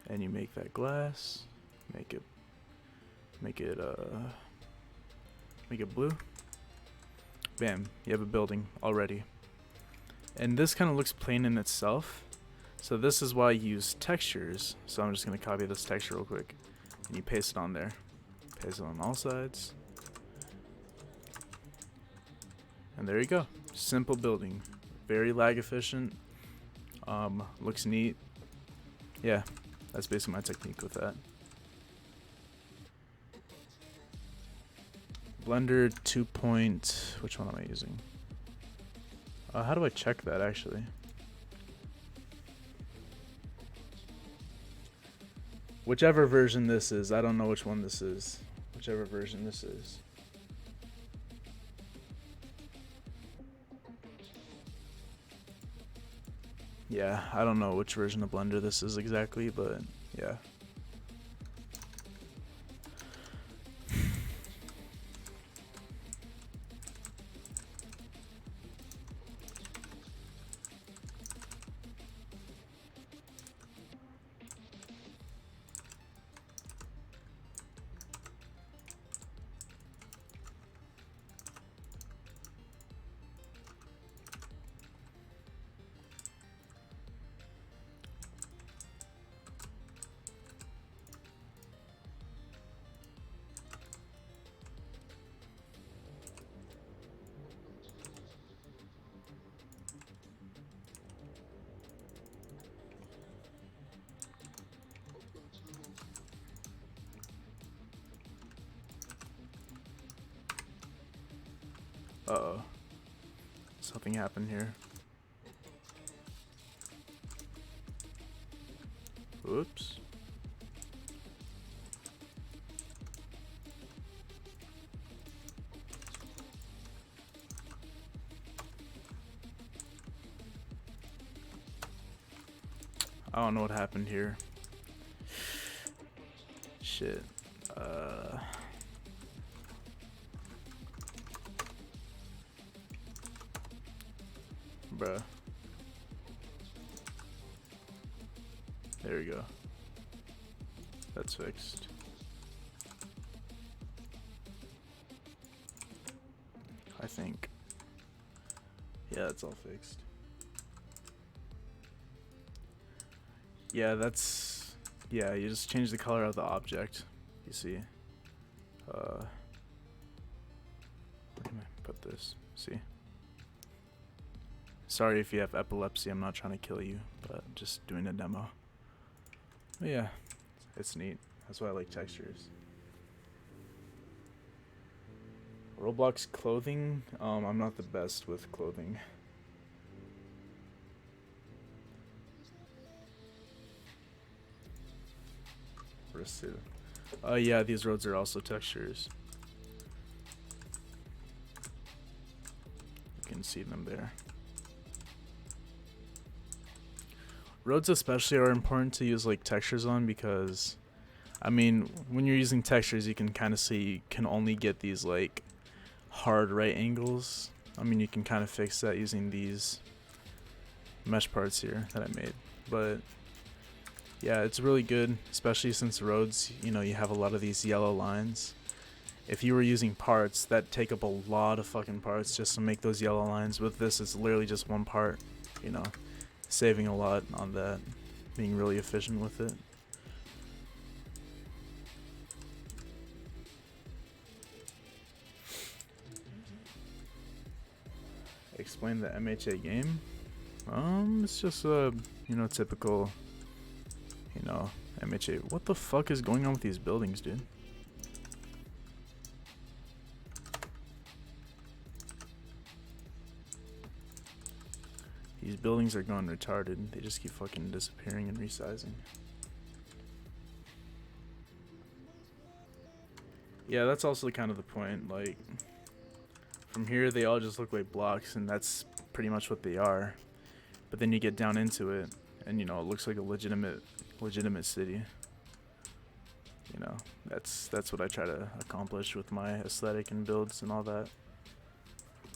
And you make that glass, make it blue. Bam, you have a building already. And this kind of looks plain in itself. So this is why I use textures. So I'm just going to copy this texture real quick. And you paste it on there. Paste it on all sides. And there you go. Simple building. Very lag efficient. Looks neat. Yeah, that's basically my technique with that. Blender 2. Which one am I using? How do I check that actually? Whichever version this is, I don't know which one this is. Whichever version this is. Yeah, I don't know which version of Blender this is exactly, but yeah. Uh-oh. Something happened here. Oops. I don't know what happened here. Shit. Bruh. There we go. That's fixed. I think. Yeah, it's all fixed. Yeah, that's... Yeah, you just change the color of the object. You see. Where can I put this? See. Sorry if you have epilepsy, I'm not trying to kill you, but just doing a demo. But yeah, it's neat. That's why I like textures. Roblox clothing, I'm not the best with clothing. Yeah, these roads are also textures. You can see them there. Roads especially are important to use like textures on because, I mean, when you're using textures, you can kind of see you can only get these like hard right angles. I mean, you can kind of fix that using these mesh parts here that I made. But yeah, it's really good, especially since roads, you know, you have a lot of these yellow lines. If you were using parts, that take up a lot of fucking parts just to make those yellow lines. With this, it's literally just one part, you know. Saving a lot on that, being really efficient with it. Explain the MHA game. It's just a, you know, typical, you know, MHA. What the fuck is going on with these buildings, dude? These buildings are going retarded. They just keep fucking disappearing and resizing. Yeah, that's also kind of the point. Like, from here they all just look like blocks, and that's pretty much what they are. But then you get down into it, and you know, it looks like a legitimate city. You know, that's what I try to accomplish with my aesthetic and builds and all that.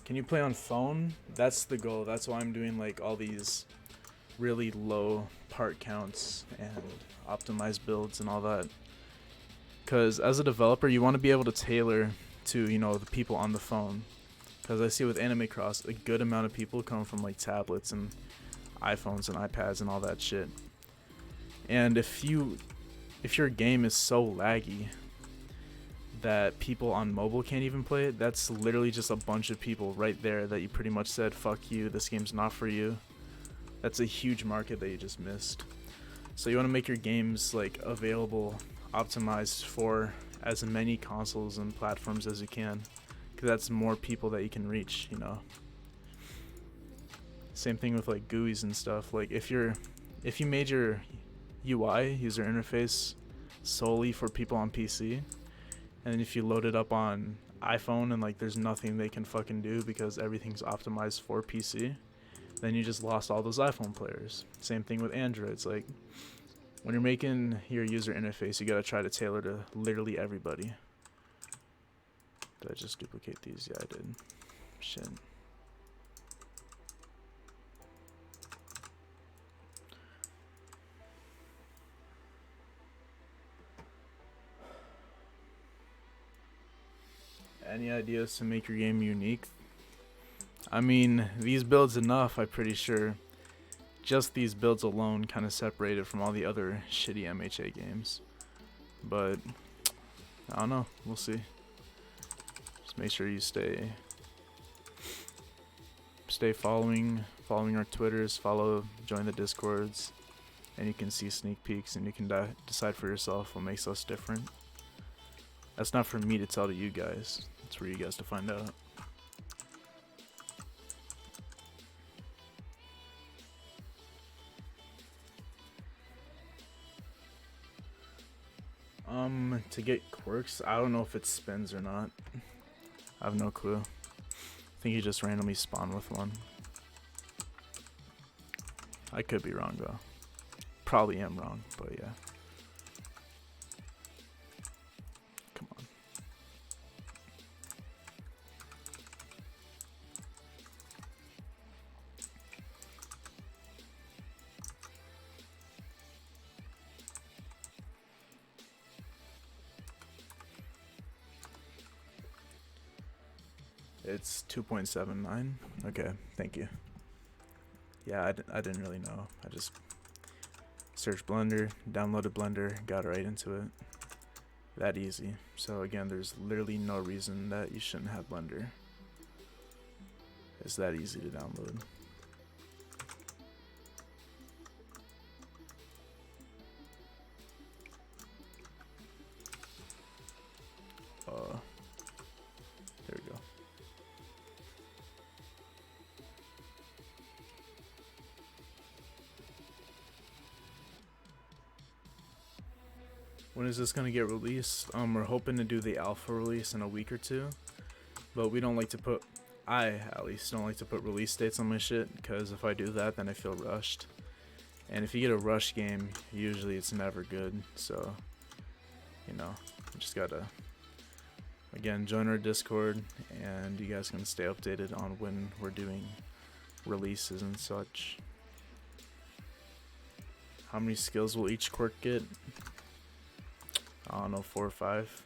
Can you play on phone? That's the goal. That's why I'm doing like all these really low part counts and optimized builds and all that. Because as a developer, you want to be able to tailor to, you know, the people on the phone. Because I see with Anime Cross, a good amount of people come from like tablets and iPhones and iPads and all that shit. And if your game is so laggy that people on mobile can't even play it, that's literally just a bunch of people right there that you pretty much said, fuck you, this game's not for you. That's a huge market that you just missed. So you want to make your games like available, optimized for as many consoles and platforms as you can, because that's more people that you can reach, you know. Same thing with like GUIs and stuff. Like if you made your UI, user interface, solely for people on PC, and then if you load it up on iPhone and like there's nothing they can fucking do because everything's optimized for PC, then you just lost all those iPhone players. Same thing with Android. It's like when you're making your user interface, you gotta try to tailor to literally everybody. Did I just duplicate these? Yeah, I did. Shit. Any ideas to make your game unique? I mean, these builds enough, I'm pretty sure. Just these builds alone kind of separate it from all the other shitty MHA games. But, I don't know. We'll see. Just make sure you stay following our Twitters, join the Discords, and you can see sneak peeks and you can decide for yourself what makes us different. That's not for me to tell to you guys. It's for you guys to find out. To get quirks, I don't know if it spins or not. I have no clue. I think you just randomly spawn with one. I could be wrong though. Probably am wrong, but yeah. Come on. It's 2.79. Okay, thank you. Yeah, I didn't really know. I just searched Blender, downloaded Blender, got right into it. That easy. So again, there's literally no reason that you shouldn't have Blender. It's that easy to download. There we go. When is this gonna get released? We're hoping to do the alpha release in a week or two, but we don't like to put, I at least don't like to put release dates on my shit, because if I do that, then I feel rushed. And if you get a rush game, usually it's never good. So, you know, you just gotta, again, join our Discord, and you guys can stay updated on when we're doing releases and such. How many skills will each quirk get? I don't know, 4 or 5.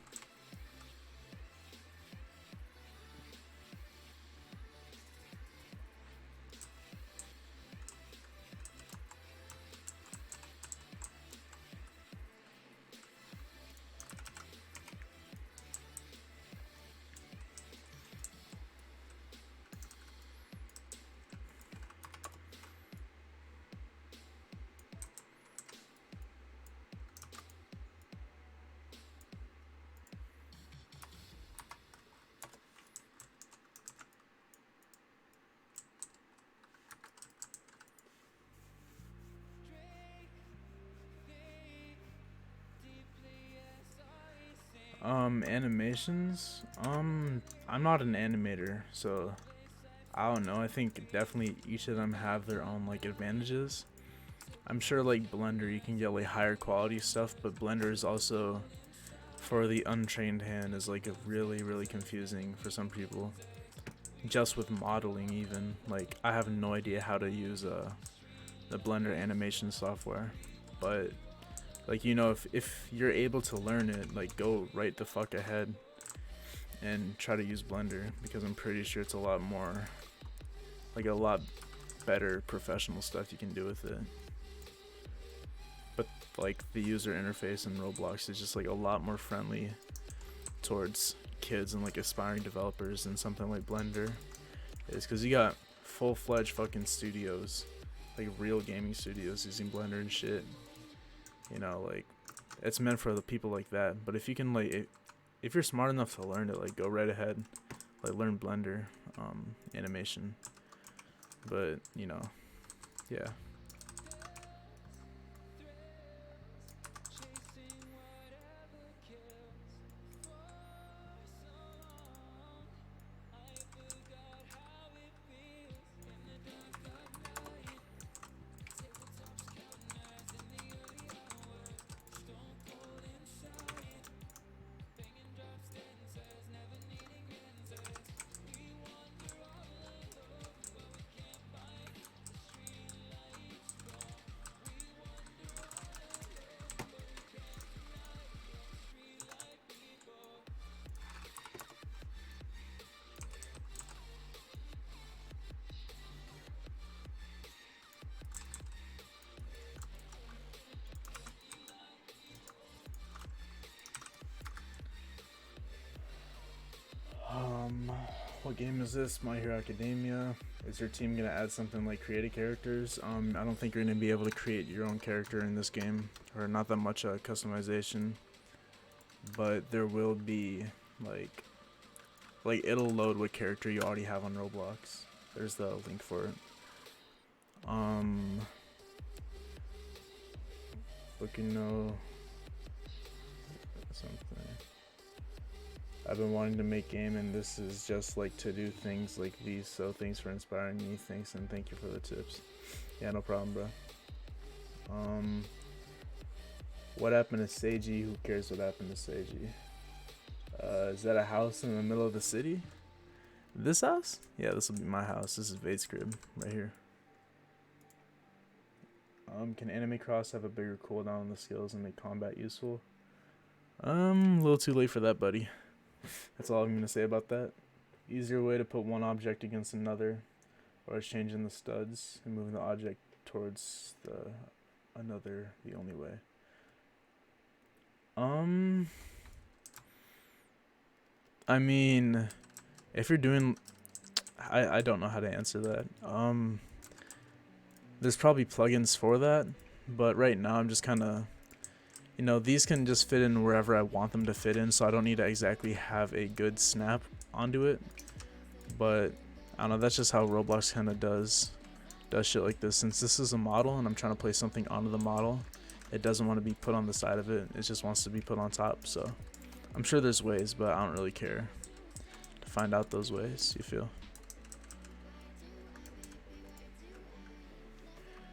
Animations? I'm not an animator, so I don't know. I think definitely each of them have their own like advantages. I'm sure like Blender you can get like higher quality stuff, but Blender is also, for the untrained hand, is like a really confusing for some people. Just with modeling even, like I have no idea how to use the Blender animation software, but like, you know, if you're able to learn it, like go right the fuck ahead and try to use Blender, because I'm pretty sure it's a lot more, like a lot better professional stuff you can do with it. But like the user interface in Roblox is just like a lot more friendly towards kids and like aspiring developers than something like Blender is, because you got full-fledged fucking studios, like real gaming studios using Blender and shit. You know, like it's meant for the people like that. But if you can like, if you're smart enough to learn it, like go right ahead, like learn Blender animation. But you know, yeah. What game is this? My Hero Academia. Is your team gonna add something like creative characters? I don't think you're gonna be able to create your own character in this game, or not that much customization. But there will be like it'll load what character you already have on Roblox. There's the link for it. But you know, something. I've been wanting to make game, and this is just like to do things like these. So thanks for inspiring me. Thanks, and thank you for the tips. Yeah, no problem, bro. What happened to Seiji? Who cares what happened to Seiji? Is that a house in the middle of the city? This house? Yeah, this will be my house. This is Vade's crib right here. Can Anime Cross have a bigger cooldown on the skills and make combat useful? A little too late for that, buddy. That's all I'm gonna say about that. Easier way to put one object against another, or changing the studs and moving the object towards the another the only way. I mean, if you're doing, I don't know how to answer that. There's probably plugins for that, but right now I'm just kind of, you know, these can just fit in wherever I want them to fit in, so I don't need to exactly have a good snap onto it. But I don't know, that's just how Roblox kind of does shit like this. Since this is a model and I'm trying to place something onto the model, it doesn't want to be put on the side of it. It just wants to be put on top. So I'm sure there's ways, but I don't really care to find out those ways. You feel?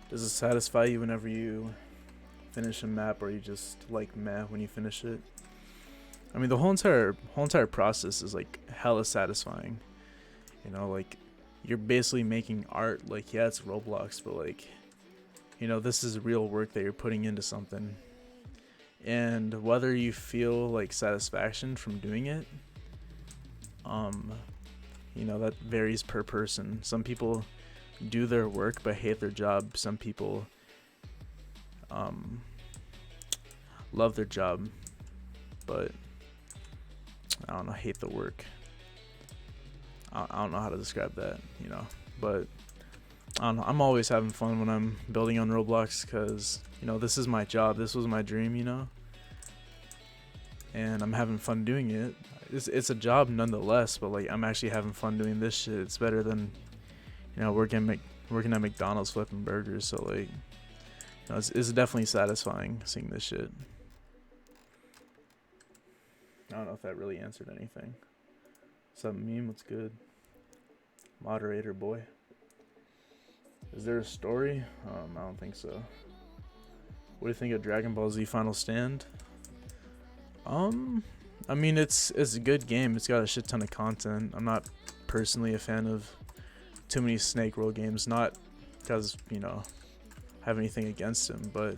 Does it satisfy you whenever you finish a map, or you just like meh when you finish it? I mean, the whole entire process is like hella satisfying. You know, like you're basically making art. Like, yeah, it's Roblox, but like, you know, this is real work that you're putting into something. And whether you feel like satisfaction from doing it, you know, that varies per person. Some people do their work but hate their job. Some people love their job but I don't know, hate the work. I don't know how to describe that, you know, but I don't know, I'm always having fun when I'm building on Roblox, because, you know, this is my job, this was my dream, you know, and I'm having fun doing it. It's a job nonetheless, but like I'm actually having fun doing this shit. It's better than, you know, working at McDonald's flipping burgers. So like, you know, it's definitely satisfying seeing this shit. I don't know if that really answered anything. What's up, meme? What's good? Moderator boy. Is there a story? I don't think so. What do you think of Dragon Ball Z Final Stand? I mean, it's a good game. It's got a shit ton of content. I'm not personally a fan of too many snake roll games, not because, you know, I have anything against them, but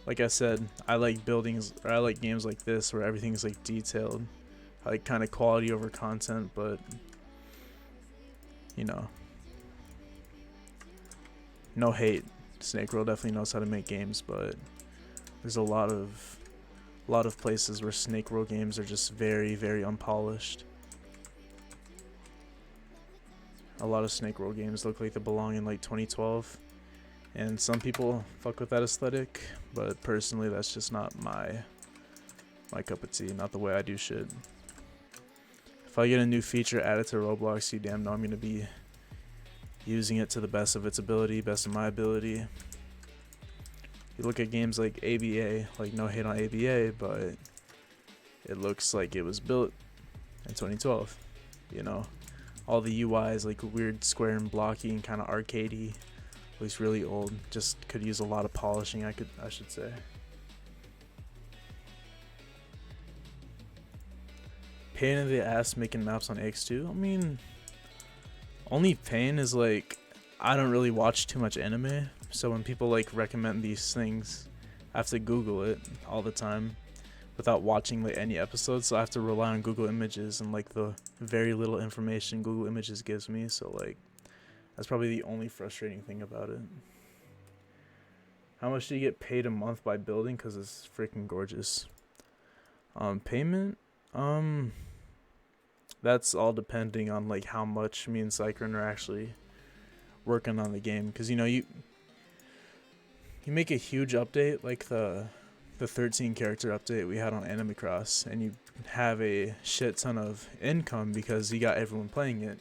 like I said, I like buildings, or I like games like this where everything's like detailed. I like kind of quality over content, but you know, no hate. Snake Roll definitely knows how to make games, but there's a lot of places where Snake Roll games are just very, very unpolished. A lot of Snake Roll games look like they belong in like 2012, and some people fuck with that aesthetic, but personally that's just not my cup of tea, not the way I do shit. If I get a new feature added to Roblox, you damn know I'm gonna be using it to the best of its ability, best of my ability. You look at games like ABA, like no hate on ABA, but it looks like it was built in 2012, you know? All the UI is like weird square and blocky and kind of arcadey. Looks really old. Just could use a lot of polishing, I should say. Pain in the ass making maps on X2. I mean, only pain is like, I don't really watch too much anime, so when people like recommend these things, I have to Google it all the time without watching like any episodes, so I have to rely on Google Images and like the very little information Google Images gives me. So like, that's probably the only frustrating thing about it. How much do you get paid a month by building? Because it's freaking gorgeous. Payment? That's all depending on like how much me and Cycron are actually working on the game. Because, you know, you make a huge update like the 13 character update we had on Anime Cross, and you have a shit ton of income because you got everyone playing it.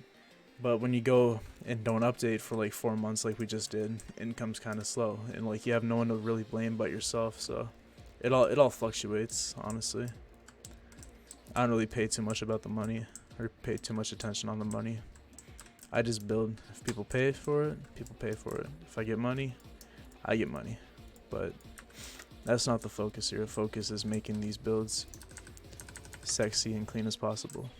But when you go and don't update for like 4 months like we just did, income's kind of slow, and like you have no one to really blame but yourself. So it all fluctuates, honestly. I don't really pay too much about the money or pay too much attention on the money. I just build. If people pay for it, people pay for it. If I get money, I get money. But that's not the focus here. The focus is making these builds sexy and clean as possible.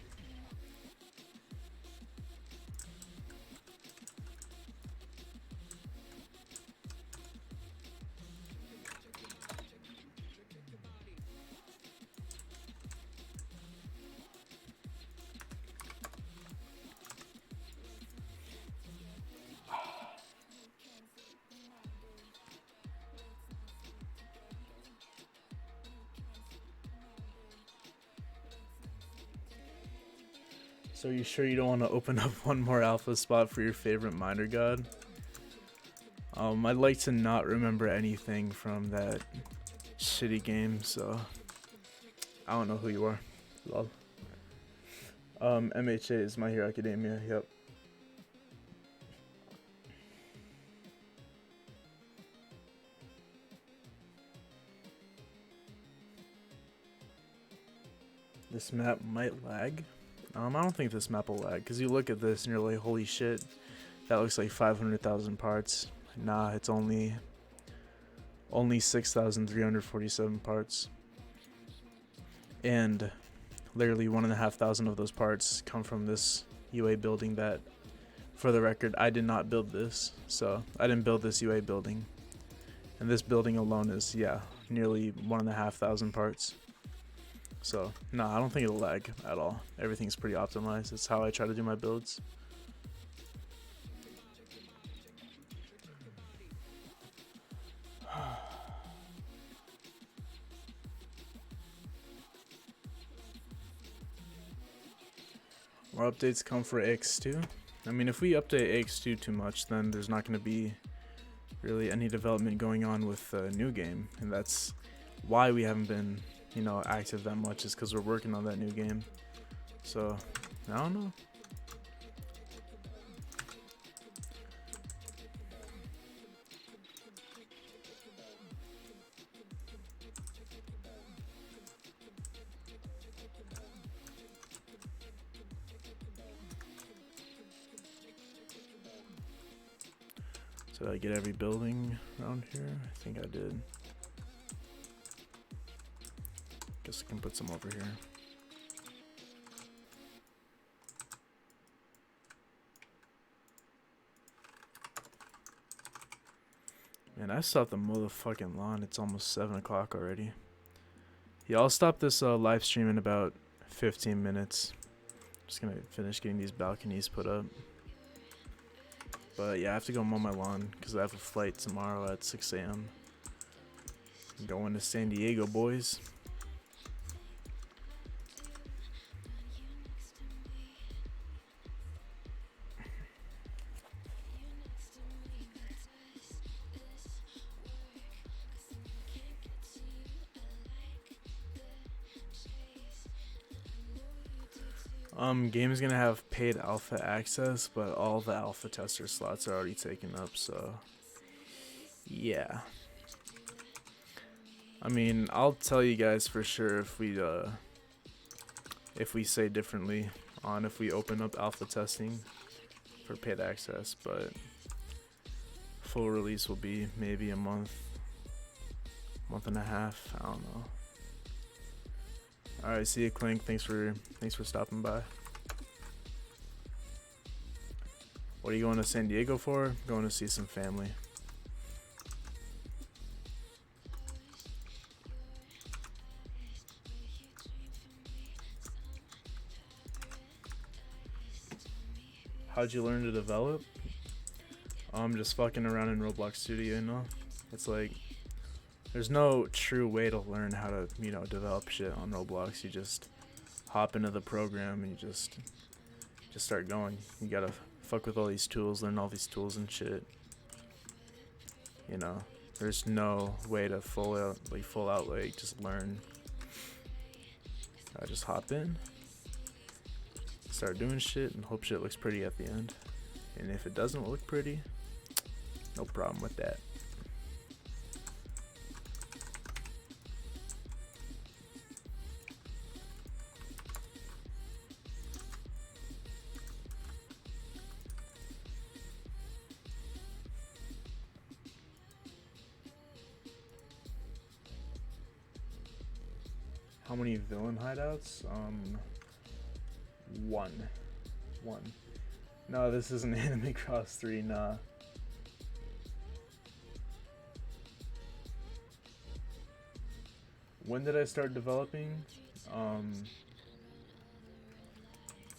So are you sure you don't want to open up one more alpha spot for your favorite miner god? I'd like to not remember anything from that shitty game, so I don't know who you are. Lol. MHA is My Hero Academia, yep. This map might lag. I don't think this map will lag, because you look at this and you're like, holy shit, that looks like 500,000 parts. Nah, it's only 6,347 parts. And literally 1,500 of those parts come from this UA building that, for the record, I did not build this. So, I didn't build this UA building. And this building alone is, yeah, nearly 1,500 parts. So, no, I don't think it'll lag at all. Everything's pretty optimized. It's how I try to do my builds. More updates come for AX2. I mean, if we update AX2 too much, then there's not going to be really any development going on with the new game. And that's why we haven't been, you know, active that much, is because we're working on that new game. So, I don't know. So did I get every building around here? I think I did. Guess I can put some over here. Man, I stopped the motherfucking lawn. It's almost 7 o'clock already. Yeah, I'll stop this live stream in about 15 minutes. Just gonna finish getting these balconies put up. But yeah, I have to go mow my lawn because I have a flight tomorrow at 6 a.m. I'm going to San Diego, boys. Game is gonna have paid alpha access, but all the alpha tester slots are already taken up, so yeah. I mean, I'll tell you guys for sure if we say differently on if we open up alpha testing for paid access, but full release will be maybe a month and a half. I don't know. All right, see you, Clink. Thanks for stopping by. What are you going to San Diego for? Going to see some family. How'd you learn to develop? Just fucking around in Roblox Studio, you know? It's like, there's no true way to learn how to, you know, develop shit on Roblox. You just hop into the program and you just start going. You gotta fuck with all these tools, learn all these tools and shit. You know, there's no way to full out just learn. I just hop in, start doing shit, and hope shit looks pretty at the end. And if it doesn't look pretty, no problem with that. How many villain hideouts? One. One. No, this isn't Anime Cross 3, nah. When did I start developing?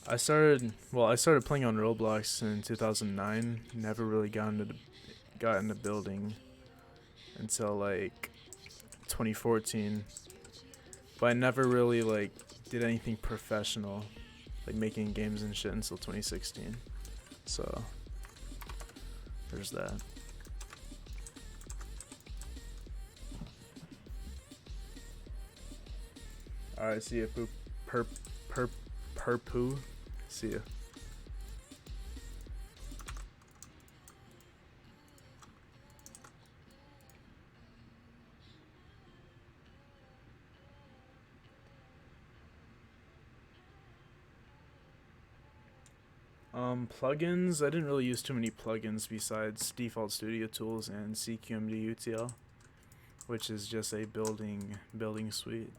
I started playing on Roblox in 2009. Never really got into building until like 2014. But I never really like did anything professional, like making games and shit, until 2016. So there's that. Alright, see ya, poop. Perpoo. See ya. Plugins. I didn't really use too many plugins besides Default Studio Tools and CQMD UTL, which is just a building suite.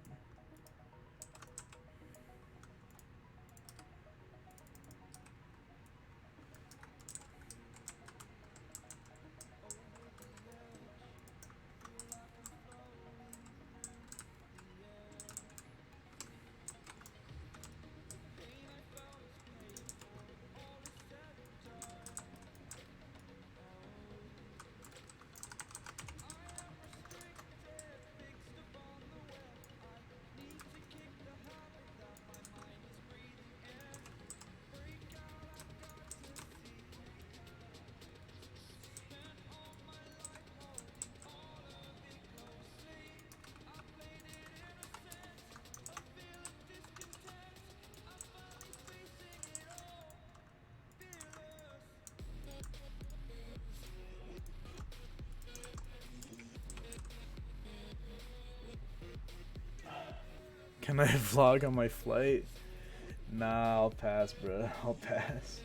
Can I vlog on my flight? Nah, I'll pass, bro. I'll pass.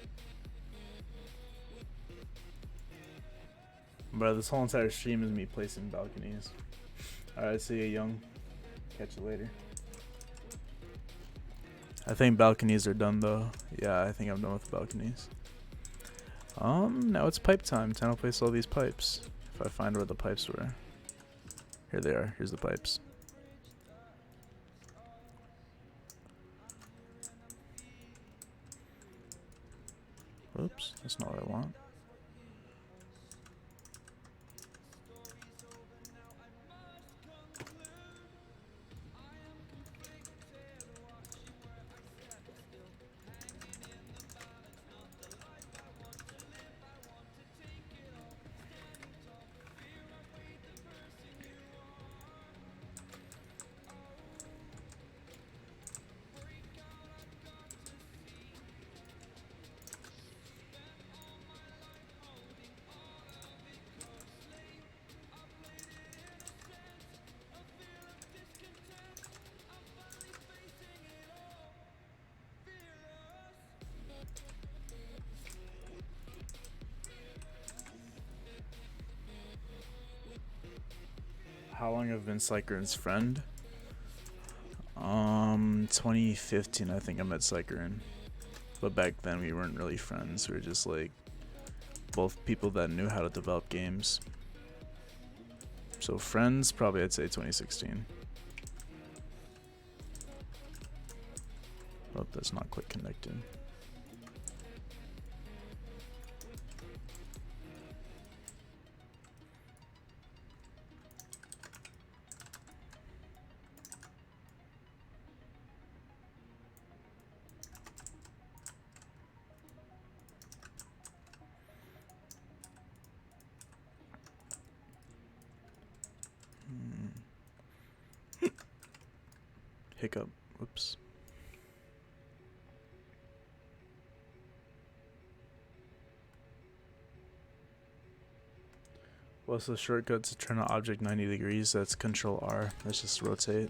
Bro, this whole entire stream is me placing balconies. Alright, see you, young. Catch you later. I think balconies are done, though. Yeah, I think I'm done with balconies. Now it's pipe time. Time to place all these pipes. If I find where the pipes were. Here they are. Here's the pipes. Oops, that's not what I want. How long have I been Sykeren's friend? 2015, I think I met Sykeren. But back then we weren't really friends. We were just like both people that knew how to develop games. So friends, probably I'd say 2016. Oh, that's not quite connected. Hiccup. Whoops. What's the shortcut to turn an object 90 degrees? That's Control R. Let's just rotate.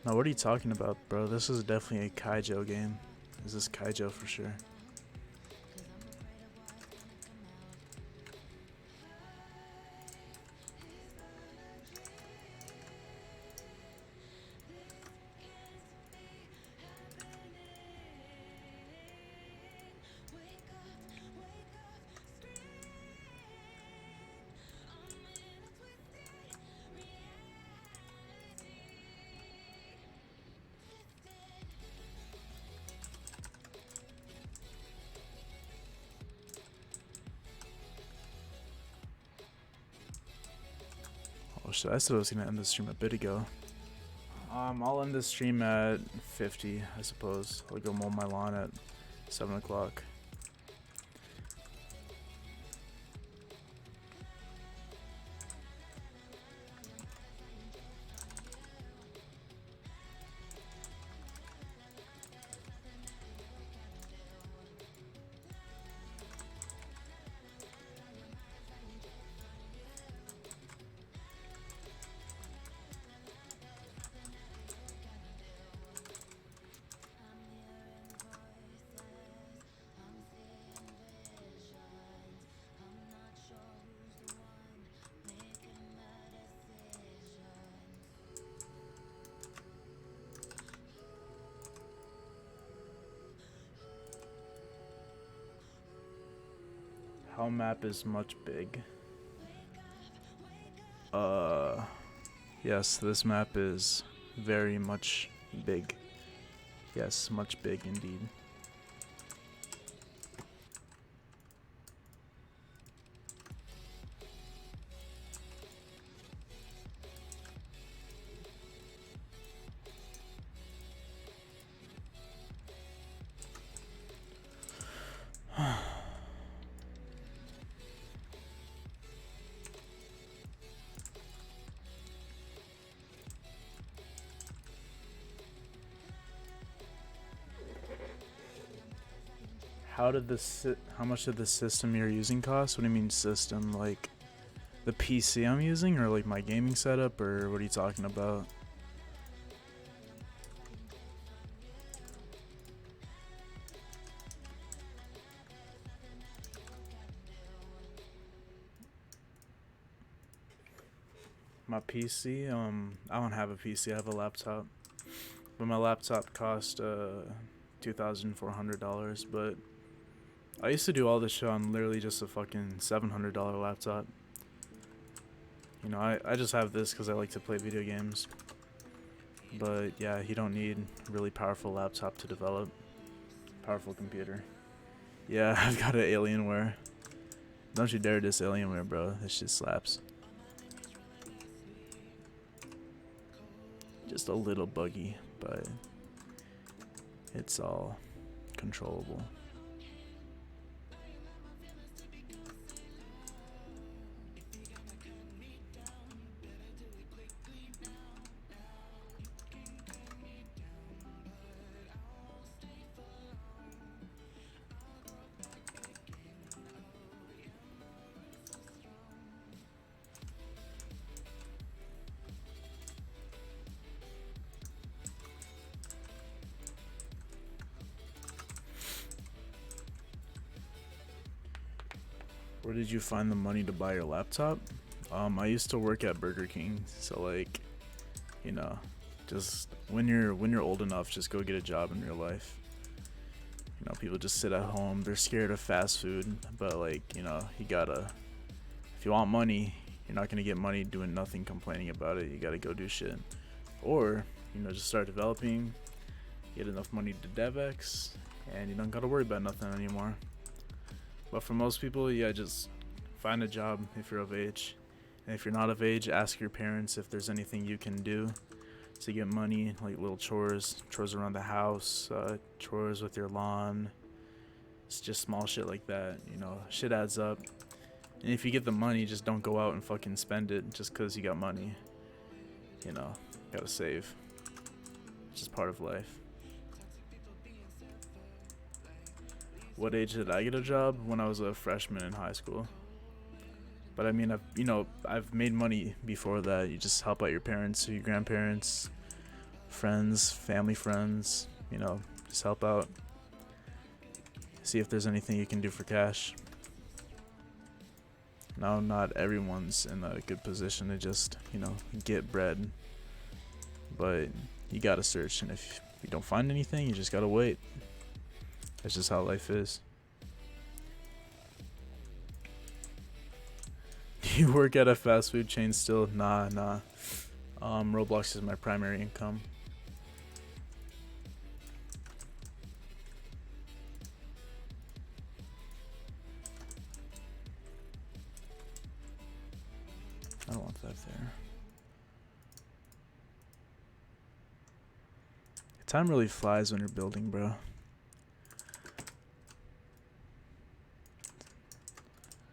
Now, what are you talking about, bro? This is definitely a Kaijo game. Is this Kaijo for sure? Oh shit, I said I was gonna end the stream a bit ago. I'll end the stream at 50, I suppose. I'll go mow my lawn at 7 o'clock. How map is much big? Yes, this map is very much big. Yes, much big indeed. How much did the system you're using cost? What do you mean system? Like the PC I'm using, or like my gaming setup, or what are you talking about? My PC, I don't have a PC, I have a laptop. But my laptop cost $2,400, but I used to do all this shit on literally just a fucking $700 laptop. You know, I just have this because I like to play video games. But yeah, you don't need a really powerful laptop to develop. Powerful computer. Yeah, I've got an Alienware. Don't you dare diss Alienware, bro. This shit slaps. Just a little buggy, but it's all controllable. Where did you find the money to buy your laptop? I used to work at Burger King, so like, you know, just when you're old enough, just go get a job in real life. You know, people just sit at home, they're scared of fast food, but like, you know, you gotta, if you want money, you're not gonna get money doing nothing, complaining about it. You gotta go do shit. Or, you know, just start developing, get enough money to DevX, and you don't gotta worry about nothing anymore. But for most people, yeah, just find a job if you're of age. And if you're not of age, ask your parents if there's anything you can do to get money, like little chores around the house, chores with your lawn. It's just small shit like that, you know, shit adds up. And if you get the money, just don't go out and fucking spend it just because you got money. You know, gotta save. It's just part of life. What age did I get a job? When I was a freshman in high school. But I mean, I've made money before that. You just help out your parents, or your grandparents, friends, family friends, you know, just help out. See if there's anything you can do for cash. Now, not everyone's in a good position to just, you know, get bread. But you gotta search, and if you don't find anything, you just gotta wait. That's just how life is. Do you work at a fast food chain still? Nah. Roblox is my primary income. I don't want that there. Time really flies when you're building, bro.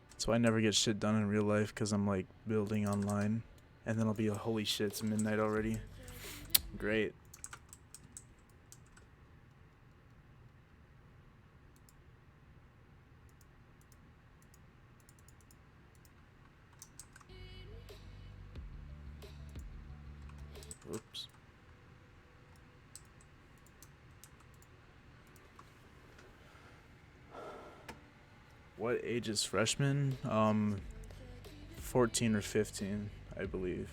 That's why I never get shit done in real life, because I'm like building online. And then I'll be, holy shit, it's midnight already. Great. Oops. What age is freshman? 14 or 15, I believe.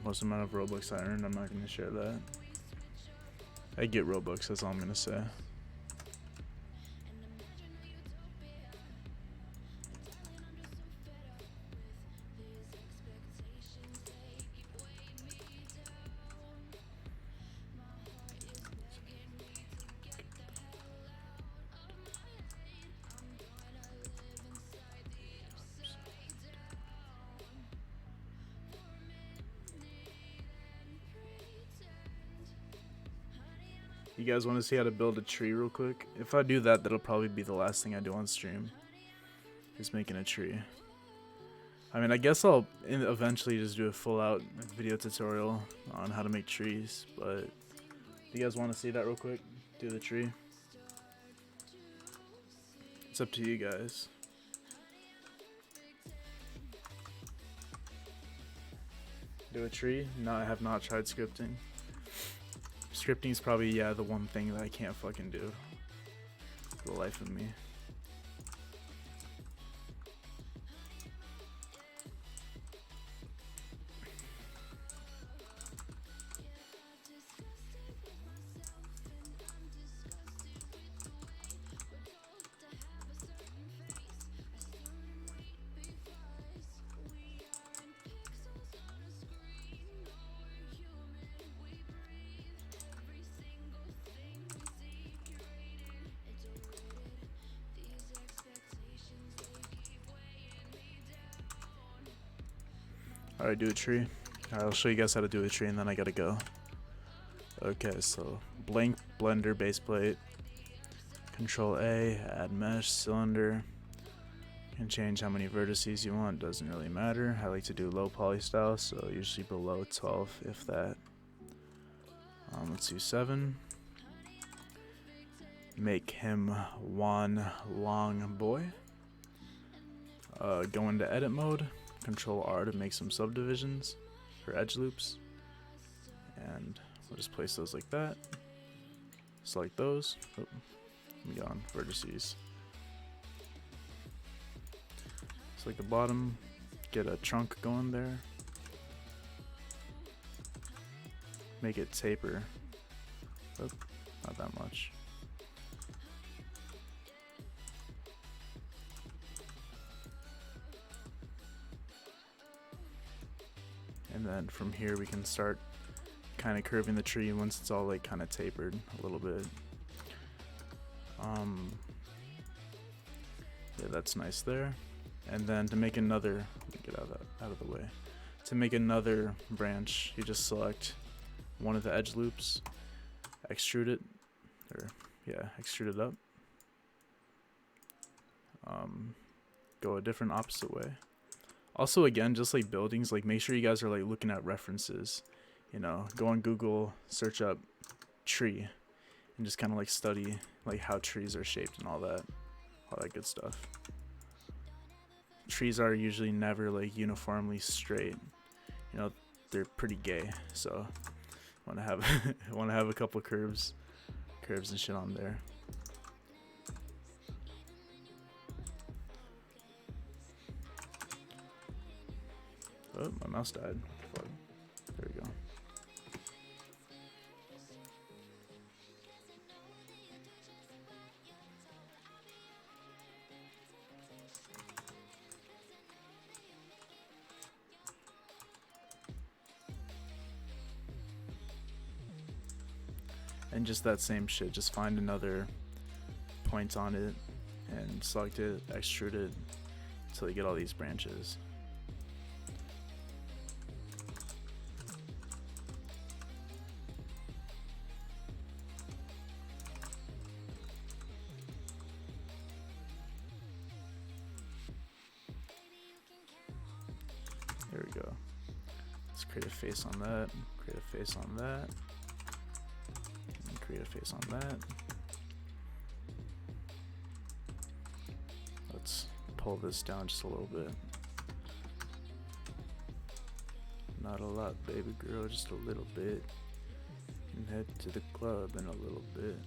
What's the amount of Robux I earned? I'm not gonna share that. I get Robux, that's all I'm gonna say. You guys want to see how to build a tree real quick? If I do that, that'll probably be the last thing I do on stream. Is making a tree. I mean, I guess I'll eventually just do a full out video tutorial on how to make trees, but do you guys want to see that real quick? Do the tree? It's up to you guys. Do a tree? No, I have not tried scripting. Scripting is probably, yeah, the one thing that I can't fucking do for the life of me. Alright, do a tree. Alright, I'll show you guys how to do a tree and then I gotta go. Okay, so blank blender base plate. Control A, add mesh, cylinder. You can change how many vertices you want, doesn't really matter. I like to do low poly style, so usually below 12, if that. Let's do 7. Make him one long boy. Go into edit mode. Control R to make some subdivisions for edge loops, and we'll just place those like that. Select those. Oh, I'm gone. Vertices. Select the bottom. Get a trunk going there. Make it taper. Oh, not that much. And then from here we can start kind of curving the tree once it's all like kind of tapered a little bit. Yeah, that's nice there. And then to make another, let me get out of the way. To make another branch, you just select one of the edge loops, extrude it, or yeah, extrude it up. Go a different opposite way. Also, again, just like buildings, like make sure you guys are like looking at references. You know, go on Google, search up tree, and just kind of like study like how trees are shaped and all that good stuff. Trees are usually never like uniformly straight. You know, they're pretty gay. So Want to have want to have a couple curves and shit on there. Oh, my mouse died. Fuck. There we go. And just that same shit, just find another point on it and select it, extrude it until you get all these branches. There we go. Let's create a face on that, create a face on that, and create a face on that. Let's pull this down just a little bit. Not a lot, baby girl, just a little bit. And head to the club in a little bit.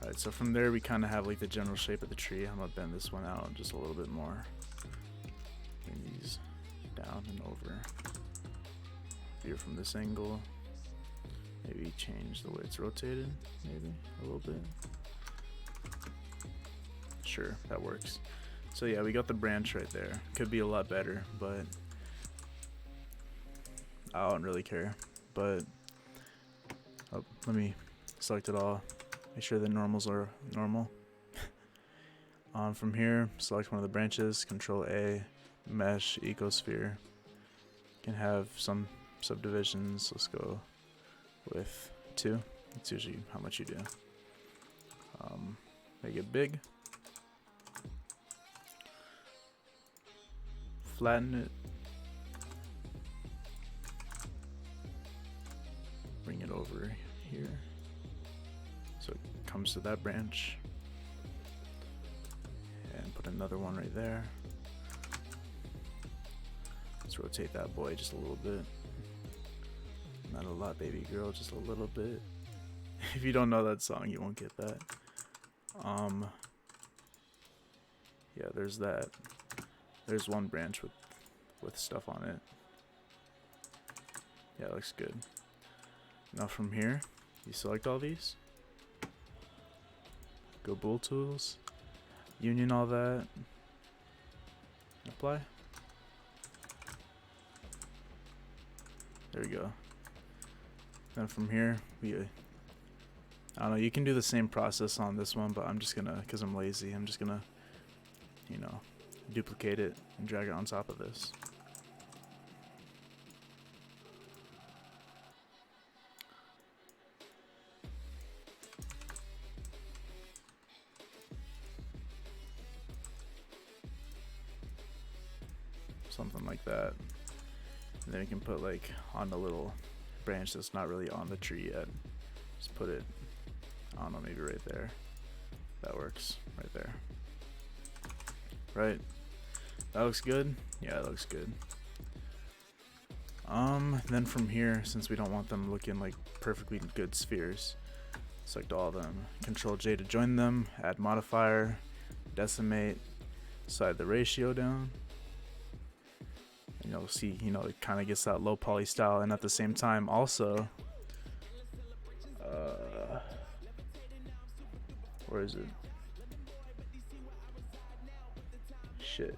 Alright, so from there we kind of have like the general shape of the tree. I'm gonna bend this one out just a little bit more. Bring these down and over. Here from this angle. Maybe change the way it's rotated, maybe a little bit. Sure, that works. So yeah, we got the branch right there. Could be a lot better, but I don't really care. But let me select it all. Make sure the normals are normal. From here, select one of the branches, Control A, Mesh, Ecosphere. You can have some subdivisions. Let's go with 2. That's usually how much you do. Make it big. Flatten it. Bring it over here. So it comes to that branch. And put another one right there. Let's rotate that boy just a little bit. Not a lot, baby girl, just a little bit. If you don't know that song, you won't get that. Yeah, there's that. There's one branch with stuff on it. Yeah, it looks good. Now from here, you select all these. Go Bool Tools. Union all that. Apply. There we go. Then from here, I don't know, you can do the same process on this one, but I'm just gonna, because I'm lazy, I'm just gonna, you know, duplicate it and drag it on top of this. Something like that. And then we can put like on the little branch that's not really on the tree yet. Just put it, I don't know, maybe right there. That works, right there. Right, that looks good. Yeah, that looks good. Then from here, since we don't want them looking like perfectly good spheres, select all of them. Control J to join them. Add modifier. Decimate. Slide the ratio down. And you'll see, you know, it kind of gets that low poly style, and at the same time, also, where is it? Shit.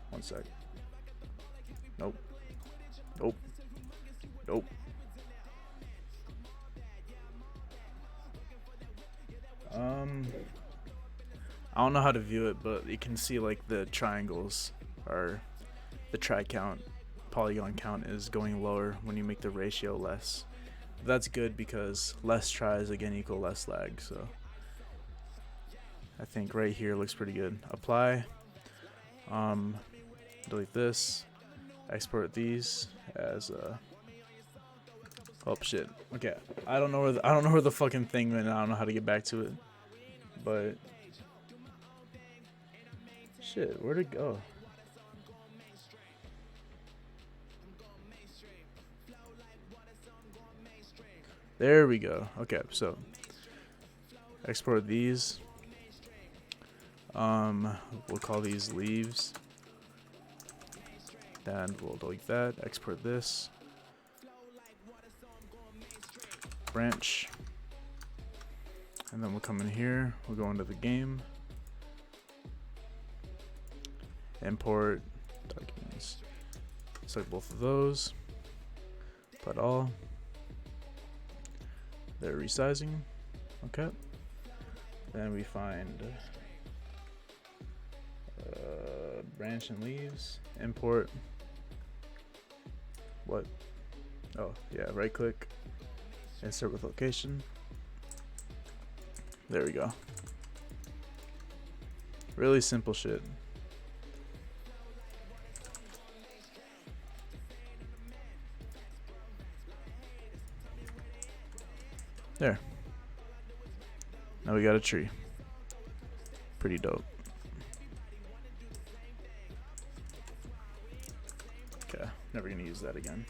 One sec. Nope. Nope. Nope. I don't know how to view it, but you can see like the triangles are, the tri count, polygon count is going lower when you make the ratio less. But that's good because less tries again equal less lag, so I think right here looks pretty good. Apply. Delete this. Export these as oh shit. Okay, I don't know where the fucking thing went. I don't know how to get back to it, but Shit, where'd it go? There we go. Okay, so export these. We'll call these leaves. Then we'll delete that. Export this. Branch. And then we'll come in here. We'll go into the game. Import documents. Select both of those. Put all. They're resizing. Okay. Then we find branch and leaves. Import. What? Oh, yeah, right click. Insert with location. There we go. Really simple shit. There. Now we got a tree. Pretty dope. Okay, never gonna use that again.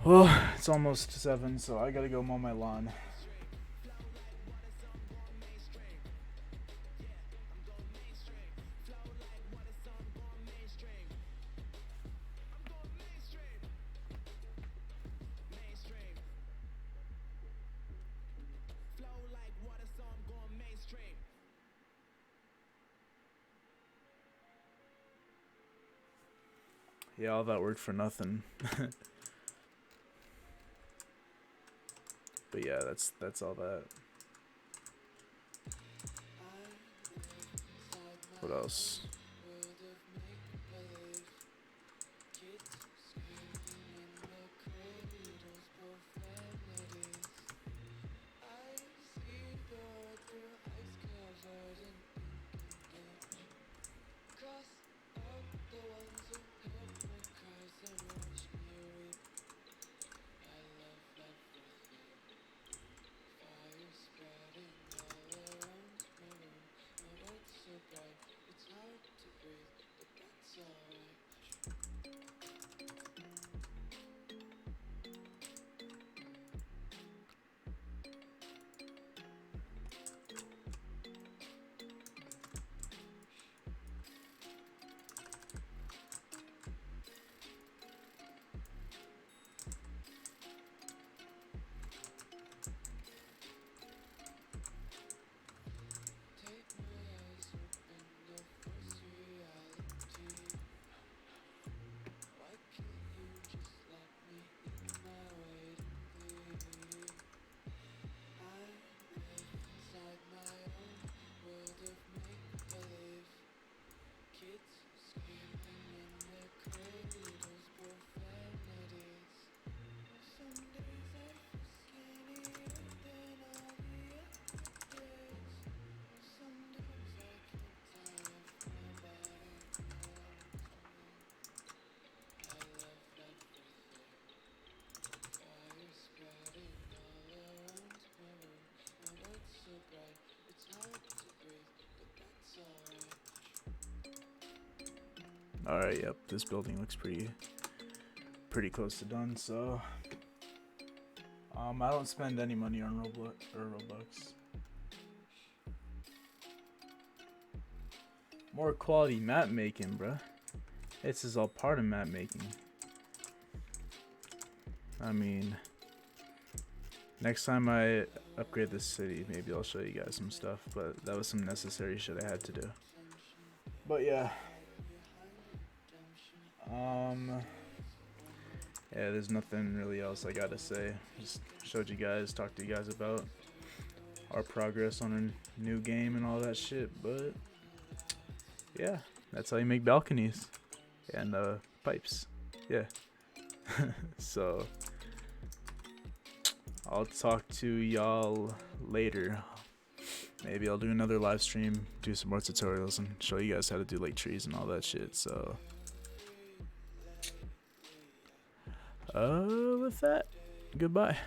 Well, it's almost 7, so I gotta go mow my lawn. Yeah, all that work for nothing. But yeah, that's all that. What else? Alright, yep, this building looks pretty close to done, so I don't spend any money on Robux. More quality map making, bruh. This is all part of map making. I mean, next time I upgrade this city, maybe I'll show you guys some stuff, but that was some necessary shit I had to do. But yeah. Yeah, there's nothing really else I gotta say. Just showed you guys, talked to you guys about our progress on a new game and all that shit, but yeah, that's how you make balconies and pipes. Yeah. So I'll talk to y'all later. Maybe I'll do another live stream, do some more tutorials, and show you guys how to do like trees and all that shit. So with that, goodbye.